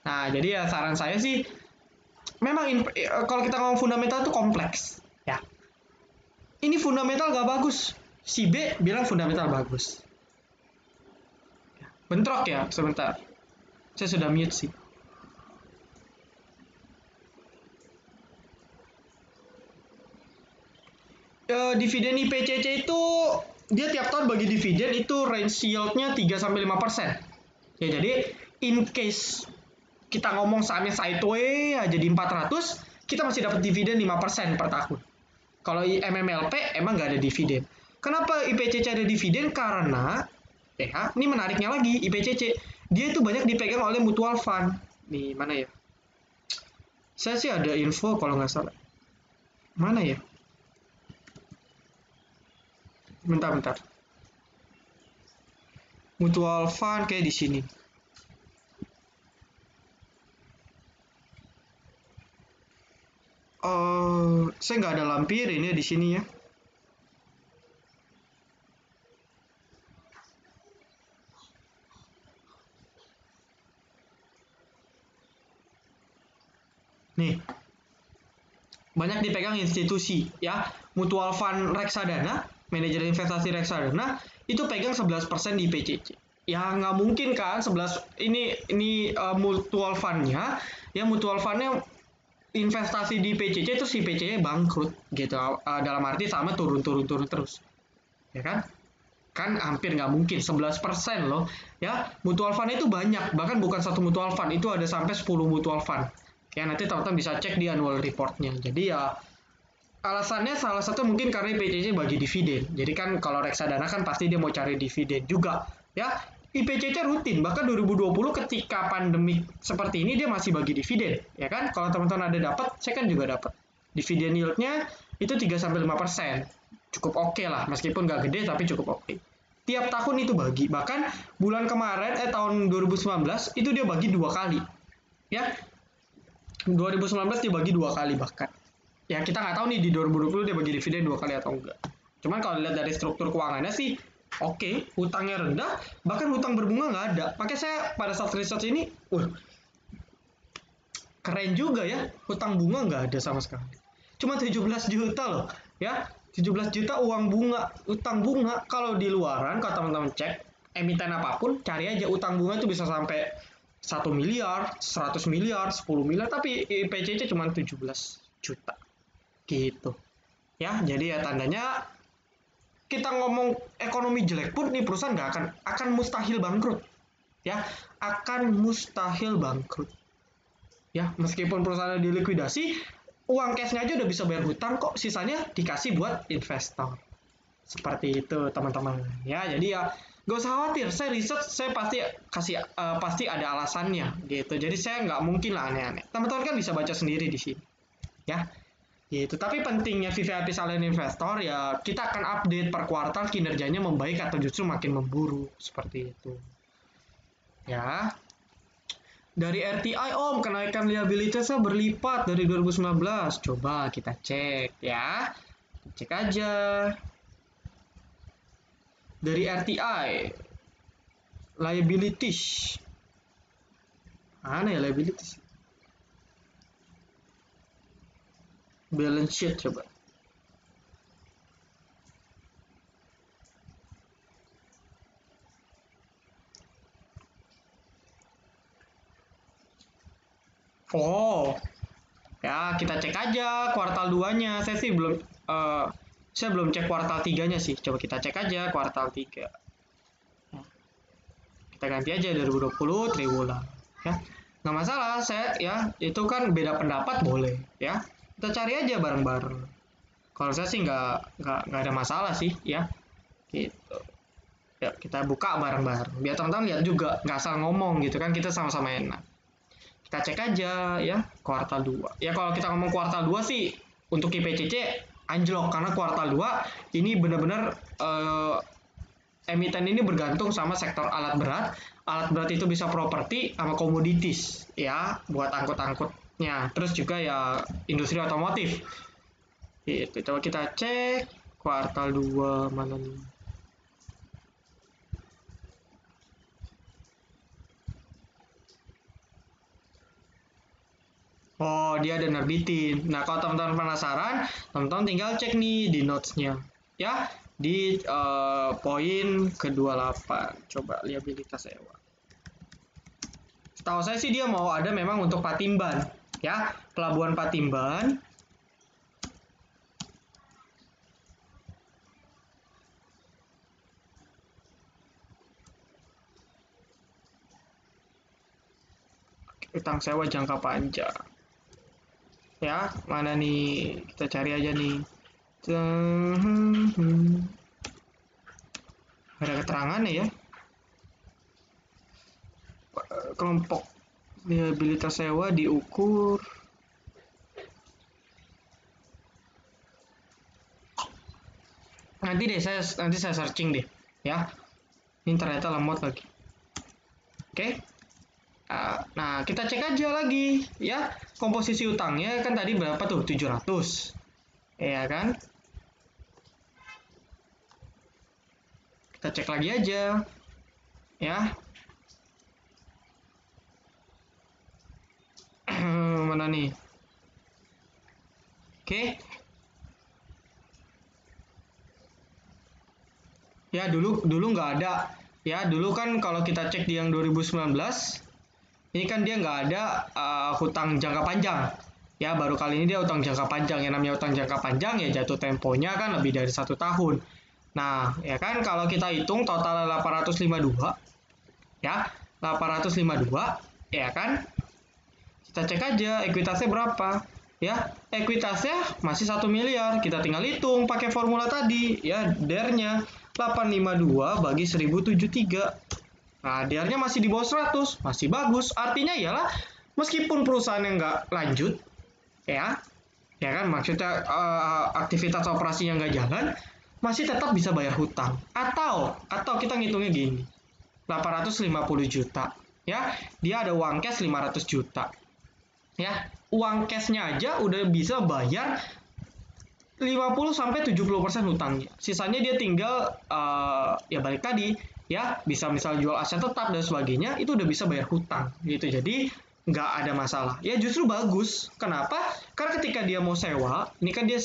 Nah, jadi ya saran saya sih memang kalau kita ngomong fundamental itu kompleks. Ya. Ini fundamental gak bagus. Si B bilang fundamental bagus. Bentrok ya, sebentar. Saya sudah mute sih. Dividen IPCC itu dia tiap tahun bagi dividen itu range yield-nya 3-5%. Ya, jadi in case kita ngomong sahamnya sideways aja di 400, kita masih dapat dividen 5% per tahun. Kalau MMLP emang nggak ada dividen. Kenapa IPCC ada dividen? Karena ini menariknya lagi IPCC dia itu banyak dipegang oleh mutual fund. Nih mana ya? Saya sih ada info kalau nggak salah. Mana ya? Bentar. Mutual fund kayak di sini. Saya nggak ada lampirin ya di sini ya. Nih, banyak dipegang institusi ya. Mutual fund reksadana, manajer investasi reksadana itu pegang 11% di PCC. Ya nggak mungkin kan 11 ini mutual fundnya, ya mutual fundnya investasi di PCC terus si PCC bangkrut gitu. Dalam arti sama turun terus. Ya kan hampir nggak mungkin 11% loh ya. Mutual fund itu banyak, bahkan bukan satu mutual fund, itu ada sampai 10 mutual fund ya. Nanti teman-teman bisa cek di annual reportnya. Jadi ya alasannya salah satu mungkin karena IPCC bagi dividen. Jadi kan kalau reksadana kan pasti dia mau cari dividen juga ya. IPCC rutin, bahkan 2020 ketika pandemi seperti ini dia masih bagi dividen ya kan. Kalau teman-teman ada dapat, saya kan juga dapat. Dividen yield-nya itu 3-5%. Cukup oke lah, meskipun nggak gede tapi cukup oke. Tiap tahun itu bagi, bahkan bulan kemarin tahun 2019 itu dia bagi 2 kali. Ya. 2019 dia bagi 2 kali bahkan. Ya kita nggak tahu nih di 2020 dia bagi dividen 2 kali atau enggak. Cuman kalau lihat dari struktur keuangannya sih Oke, hutangnya rendah, bahkan hutang berbunga nggak ada. Makanya saya pada saat research ini, keren juga ya, hutang bunga nggak ada sama sekali. Cuma 17 juta loh, ya. 17 juta uang bunga, utang bunga. Kalau di luaran, kalau teman-teman cek, emiten apapun, cari aja utang bunga itu bisa sampai 1 miliar, 100 miliar, 10 miliar, tapi PCC cuma 17 juta. Gitu. Ya, jadi ya tandanya kita ngomong ekonomi jelek pun nih perusahaan nggak akan mustahil bangkrut. Ya, akan mustahil bangkrut. Ya, meskipun perusahaan dilikuidasi, uang cashnya aja udah bisa bayar hutang kok, sisanya dikasih buat investor. Seperti itu teman-teman. Ya, jadi ya gak usah khawatir. Saya riset, saya pasti ada alasannya gitu. Jadi saya nggak mungkin lah aneh-aneh. Teman-teman kan bisa baca sendiri di sini. Ya, gitu. Tapi pentingnya VVIP Silent Investor ya kita akan update per kuartal kinerjanya membaik atau justru makin memburuk seperti itu. Ya, dari RTI Om, kenaikan liabilitasnya berlipat dari 2019. Coba kita cek ya. Cek aja. Dari RTI, liabilities. Mana ya liabilities? Balance sheet coba. Oh, ya kita cek aja kuartal 2-nya. Saya belum cek kuartal 3-nya sih. Coba kita cek aja kuartal 3. Kita ganti aja 2020 triwulan. Ya, nggak masalah. Saya ya itu kan beda pendapat boleh. Ya, kita cari aja bareng-bareng. Kalau saya sih nggak ada masalah sih. Ya, gitu. Ya, kita buka bareng-bareng. Biar teman-teman lihat juga, nggak asal ngomong gitu kan. Kita sama-sama enak. Kita cek aja ya kuartal 2. Ya kalau kita ngomong kuartal 2 sih untuk IPCC anjlok karena kuartal 2 ini benar-benar emiten ini bergantung sama sektor alat berat. Alat berat itu bisa properti sama komoditis ya buat angkut-angkutnya. Terus juga ya industri otomotif. Itu coba kita cek kuartal 2 mana nih? Oh, dia ada nerbitin. Nah, kalau teman-teman penasaran, teman-teman tinggal cek nih di notes-nya. Ya, di poin ke-28. Coba liabilitas sewa. Setahu saya sih dia mau ada memang untuk Patimban. Ya, Pelabuhan Patimban. Utang sewa jangka panjang. Ya, mana nih? Kita cari aja nih. Ada keterangannya ya. Kelompok liabilitas sewa diukur nanti saya searching deh ya. Ini ternyata lemot lagi. Oke. Nah, kita cek aja lagi ya. Komposisi utangnya kan tadi berapa tuh? 700. Ya kan? Kita cek lagi aja. Ya. Mana nih? Oke. Ya, dulu nggak ada. Ya, dulu kan kalau kita cek di yang 2019 ini kan dia nggak ada hutang jangka panjang. Ya, baru kali ini dia hutang jangka panjang. Yang namanya hutang jangka panjang ya jatuh temponya kan lebih dari 1 tahun. Nah, ya kan kalau kita hitung total 852, ya 852, ya kan? Kita cek aja ekuitasnya berapa. Ya, ekuitasnya masih 1 miliar. Kita tinggal hitung pakai formula tadi. Ya, DER-nya 852 bagi 1073. Nah, DR-nya masih di bawah 100, masih bagus. Artinya ialah meskipun perusahaan yang nggak lanjut, ya kan maksudnya aktivitas operasinya nggak jalan, masih tetap bisa bayar hutang. Atau kita ngitungnya gini, 850 juta, ya, dia ada uang cash 500 juta, ya, uang cashnya aja udah bisa bayar 50-70% hutangnya. Sisanya dia tinggal ya balik tadi ya, bisa misal jual aset tetap dan sebagainya, itu udah bisa bayar hutang gitu. Jadi nggak ada masalah. Ya justru bagus. Kenapa? Karena ketika dia mau sewa, ini kan dia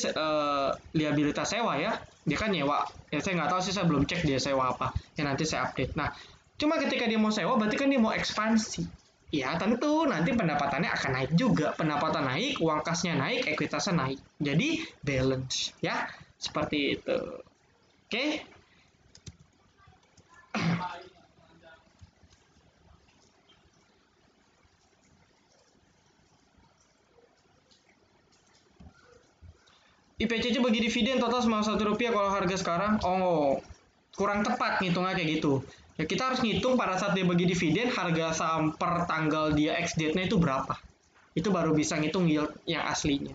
liabilitas sewa ya. Dia kan nyewa. Ya saya nggak tahu sih, saya belum cek dia sewa apa. Ya nanti saya update. Nah, cuma ketika dia mau sewa berarti kan dia mau ekspansi. Ya tentu nanti pendapatannya akan naik juga. Pendapatan naik, uang kasnya naik, ekuitasnya naik. Jadi balance ya. Seperti itu. Oke. IPCC bagi dividen total sembilan satu rupiah kalau harga sekarang. Oh, kurang tepat ngitungnya kayak gitu. Ya kita harus ngitung pada saat dia bagi dividen harga saham per tanggal dia ex date-nya itu berapa. Itu baru bisa ngitung yield yang aslinya.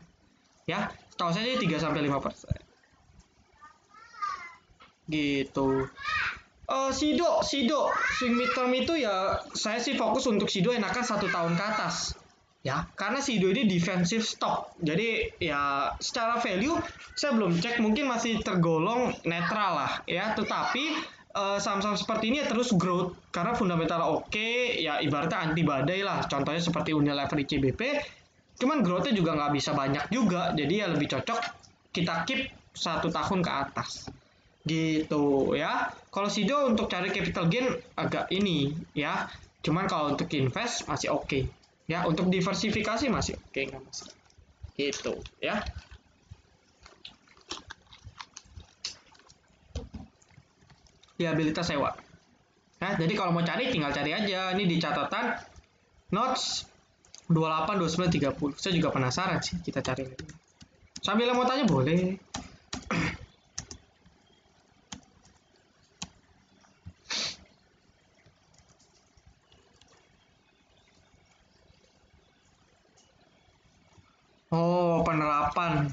Ya, tahu saja 3-5%. Gitu. Sido, swing midterm itu ya saya sih fokus untuk Sido enakan 1 tahun ke atas. Ya, karena Sido ini defensive stock. Jadi ya secara value saya belum cek, mungkin masih tergolong netral lah ya. Tetapi saham-saham seperti ini ya terus growth karena fundamental oke, ya ibaratnya anti badai lah. Contohnya seperti Unilever, ICBP. Cuman growth-nya juga nggak bisa banyak juga. Jadi ya lebih cocok kita keep 1 tahun ke atas gitu ya. Kalau Sido untuk cari capital gain agak ini ya, cuman kalau untuk invest masih oke ya, untuk diversifikasi masih oke, nggak masalah gitu ya. Liabilitas sewa ya, jadi kalau mau cari tinggal cari aja ini di catatan notes 28, 29, 30. Saya juga penasaran sih, kita cari lagi sambil mau tanya boleh. Oh, penerapan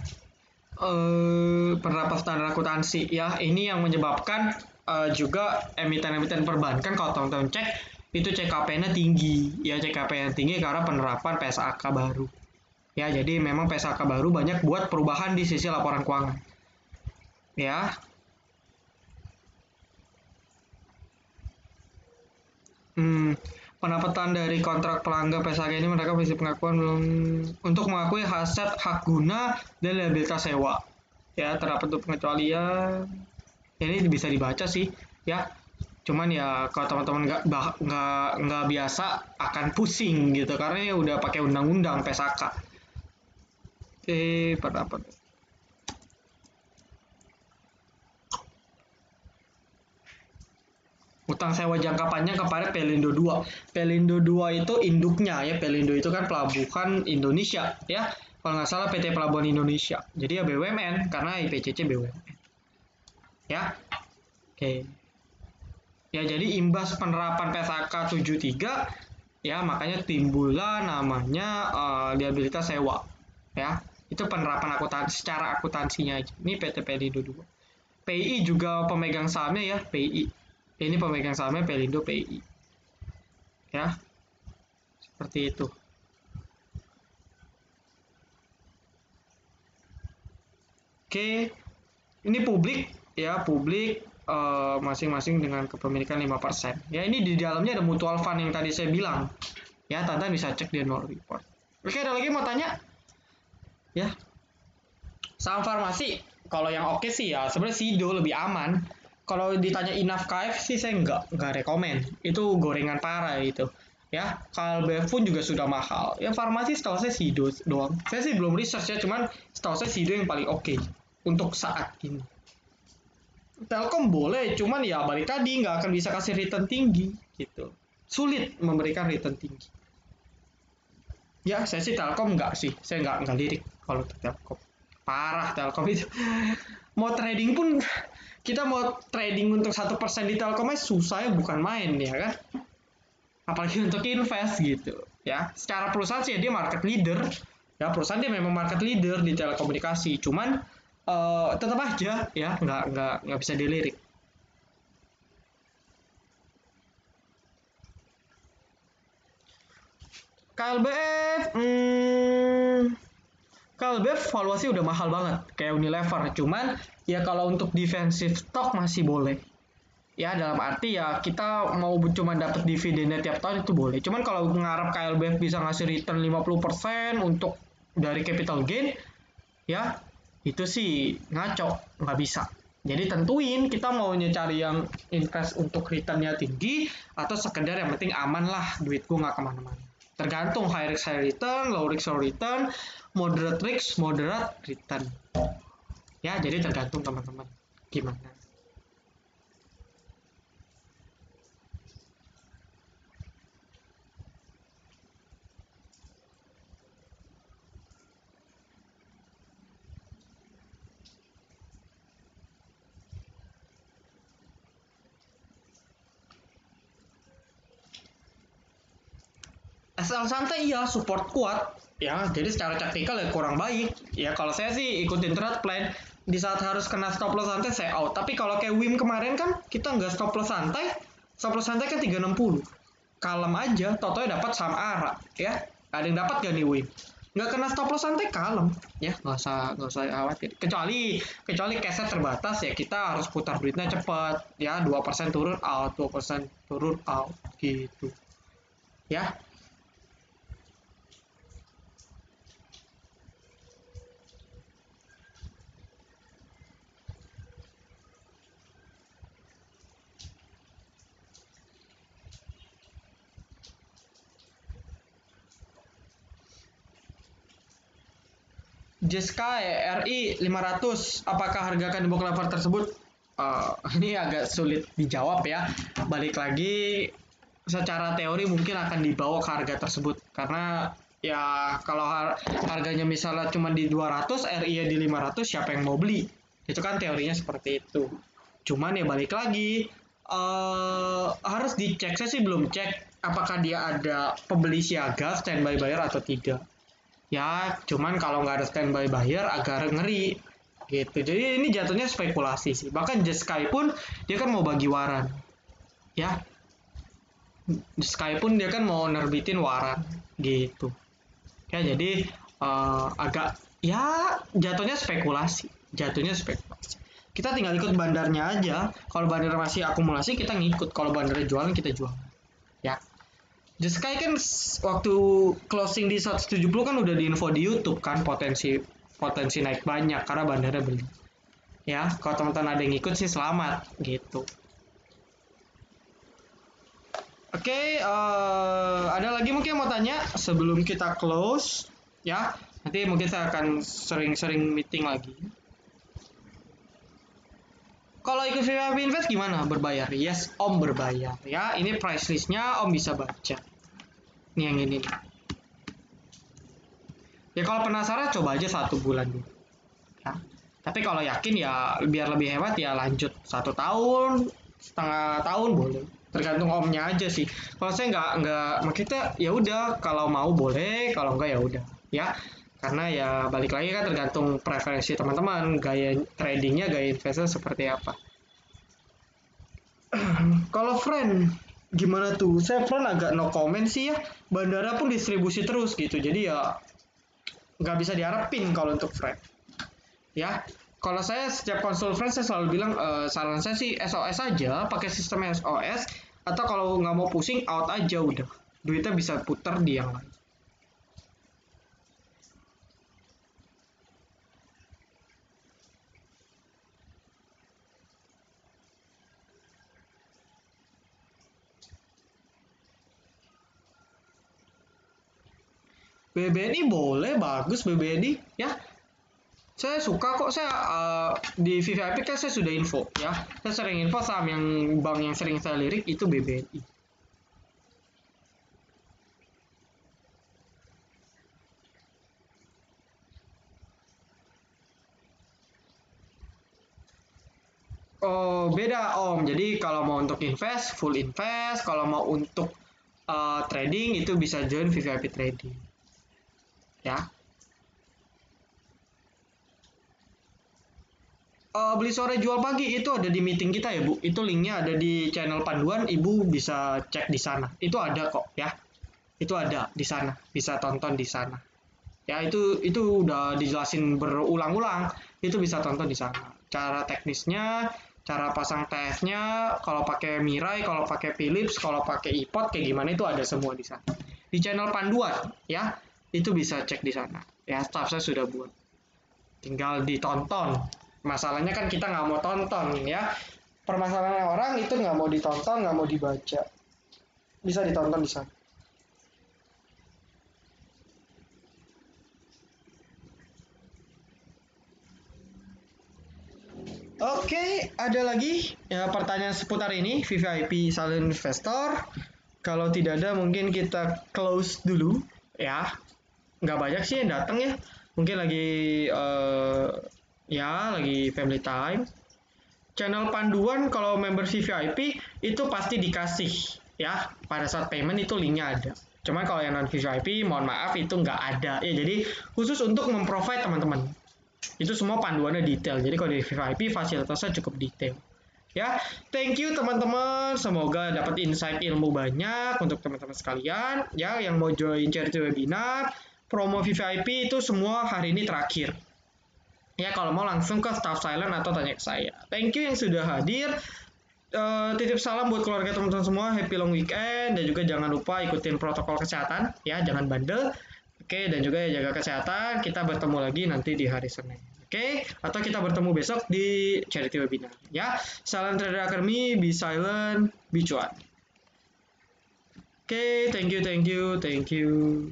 standar akuntansi ya, ini yang menyebabkan juga emiten-emiten perbankan kalau teman-teman cek itu CKP-nya tinggi ya, CKP-nya tinggi karena penerapan PSAK baru ya. Jadi memang PSAK baru banyak buat perubahan di sisi laporan keuangan ya. Pendapatan dari kontrak pelanggan PSAK ini mereka bisa pengakuan belum untuk mengakui aset hak guna dan liabilitas sewa ya, terdapat untuk pengecualian. Ini bisa dibaca sih ya, cuman ya kalau teman-teman nggak biasa akan pusing gitu karena ya udah pakai undang-undang PSAK. Pendapat utang sewa jangka panjang kepada Pelindo 2. Pelindo 2 itu induknya ya, Pelindo itu kan pelabuhan Indonesia ya, kalau nggak salah PT Pelabuhan Indonesia, jadi ya BUMN karena IPCC BUMN ya. Oke ya, jadi imbas penerapan PSAK 73 ya, makanya timbullah namanya liabilitas sewa ya. Itu penerapan akuntansi secara akuntansinya aja. Ini PT Pelindo 2. PI juga pemegang sahamnya ya, PI. Ini pemegang sahamnya Pelindo PI. Ya, seperti itu. Oke, ini publik ya, publik masing-masing dengan kepemilikan 5%. Ya, ini di dalamnya ada mutual fund yang tadi saya bilang. Ya, Tante bisa cek di annual report. Oke, ada lagi mau tanya? Ya. Saham farmasi, kalau yang oke sih ya sebenarnya Sido lebih aman. Kalau ditanya Inaf KF sih saya nggak rekomen. Itu gorengan parah itu. Ya, Kalbe pun juga sudah mahal. Ya farmasi setahu saya Sido doang. Saya sih belum research ya, cuman setahu saya Sido yang paling oke untuk saat ini. Telkom boleh, cuman ya balik tadi nggak akan bisa kasih return tinggi gitu. Sulit memberikan return tinggi. Ya, saya sih Telkom nggak sih. Saya nggak lirik kalau Telkom. Parah Telkom itu. Mau trading pun kita mau trading untuk 1% di Telkomnya susah ya, bukan main ya kan. Apalagi untuk invest gitu ya. Secara perusahaan sih dia market leader. Ya perusahaan dia memang market leader di telekomunikasi. Cuman tetap aja ya nggak bisa dilirik. KLBF, KLBF valuasi udah mahal banget kayak Unilever. Cuman ya kalau untuk defensive stock masih boleh. Ya dalam arti ya kita mau cuma dapat dividennya tiap tahun itu boleh. Cuman kalau ngarap KLBF bisa ngasih return 50% untuk dari capital gain, ya itu sih ngaco, nggak bisa. Jadi tentuin kita maunya cari yang invest untuk returnnya tinggi atau sekedar yang penting aman lah duitku nggak kemana-mana. Tergantung high risk high return, low risk low return, moderate risk moderate return. Ya jadi tergantung teman-teman gimana. SL santai iya support kuat ya, jadi secara taktikal ya kurang baik ya. Kalau saya sih ikutin trade plan, di saat harus kena stop loss santai saya out. Tapi kalau kayak Wim kemarin kan kita nggak stop loss santai kan 360, kalem aja, totonya dapat saham ARA ya. Ada yang dapat gak nih Wim? Nggak kena stop loss santai kalem ya, nggak usah khawatir. Kecuali cashnya terbatas ya, kita harus putar duitnya cepat ya, 2% turun out, 2% turun out gitu ya. Jeska RI 500, apakah harga akan dibawa ke level tersebut? Ini agak sulit dijawab ya. Balik lagi, secara teori mungkin akan dibawa ke harga tersebut. Karena ya kalau harganya misalnya cuma di 200, RI ya di 500, siapa yang mau beli? Itu kan teorinya seperti itu. Cuman ya balik lagi, harus dicek. Saya sih belum cek apakah dia ada pembeli siaga, standby buyer atau tidak. Ya cuman kalau nggak ada standby buyer agak ngeri gitu. Jadi ini jatuhnya spekulasi sih. Bahkan Sky pun dia kan mau bagi waran ya. Sky pun dia kan mau nerbitin waran gitu ya. Jadi agak ya jatuhnya spekulasi. Kita tinggal ikut bandarnya aja. Kalau bandar masih akumulasi kita ngikut, kalau bandarnya jualan kita jual ya. The Sky kan waktu closing di 170 kan udah diinfo di YouTube kan, potensi naik banyak karena bandara beli. Ya, kalau teman-teman ada yang ikut sih selamat gitu. Oke, ada lagi mungkin yang mau tanya sebelum kita close ya. Nanti mungkin saya akan sering-sering meeting lagi. Kalau ikut VIP Invest gimana? Berbayar? Yes, Om berbayar ya. Ini price listnya Om bisa baca. Nih yang ini nih. Ya kalau penasaran coba aja 1 bulan dulu. Ya. Tapi kalau yakin ya biar lebih hemat ya lanjut 1 tahun, setengah tahun boleh. Tergantung omnya aja sih. Kalau saya nggak kita ya udah kalau mau boleh, kalau enggak ya udah. Ya karena ya balik lagi kan tergantung preferensi teman-teman, gaya tradingnya, gaya investasi seperti apa. Kalau friend gimana tuh? Saya friend agak no comment sih ya. Bandara pun distribusi terus gitu. Jadi ya nggak bisa diharapin kalau untuk friend. Ya, kalau saya setiap konsul friend saya selalu bilang saran saya sih SOS aja, pakai sistem SOS. Atau kalau nggak mau pusing out aja udah. Duitnya bisa putar di yang lain. BBNI boleh, bagus BBNI ya. Saya suka kok, saya di VVIP kan saya sudah info ya. Saya sering info saham yang bank yang sering saya lirik itu BBNI. Oh, beda Om. Jadi kalau mau untuk invest, full invest. Kalau mau untuk trading itu bisa join VVIP trading. Ya. Beli sore jual pagi itu ada di meeting kita ya Bu. Itu linknya ada di channel panduan. Ibu bisa cek di sana. Itu ada kok ya. Itu ada di sana. Bisa tonton di sana. Ya itu udah dijelasin berulang-ulang. Itu bisa tonton di sana. Cara teknisnya, cara pasang TF-nya, kalau pakai Mirai, kalau pakai Philips, kalau pakai iPod kayak gimana itu ada semua di sana. Di channel panduan ya, itu bisa cek di sana. Ya, staff saya sudah buat. Tinggal ditonton. Masalahnya kan kita nggak mau tonton ya. Permasalahan orang itu nggak mau ditonton, nggak mau dibaca. Bisa ditonton di sana. Oke, ada lagi ya pertanyaan seputar ini VVIP Silent Investor. Kalau tidak ada mungkin kita close dulu ya. Nggak banyak sih yang datang ya. Mungkin lagi ya lagi family time. Channel panduan kalau member VVIP itu pasti dikasih ya. Pada saat payment itu linknya ada. Cuman kalau yang non VVIP mohon maaf itu nggak ada ya. Jadi khusus untuk memprovide teman-teman. Itu semua panduannya detail. Jadi kalau di VIP fasilitasnya cukup detail. Ya, thank you teman-teman. Semoga dapat insight ilmu banyak untuk teman-teman sekalian. Ya, yang mau join charity webinar, promo VIP itu semua hari ini terakhir. Ya, kalau mau langsung ke staff silent atau tanya ke saya. Thank you yang sudah hadir. Titip salam buat keluarga teman-teman semua. Happy long weekend dan juga jangan lupa ikutin protokol kesehatan. Ya, jangan bandel. Oke, dan juga ya jaga kesehatan. Kita bertemu lagi nanti di hari Senin. Oke, atau kita bertemu besok di charity webinar. Ya, salam Trader Academy, be silent, be cuan. Oke, thank you, thank you, thank you.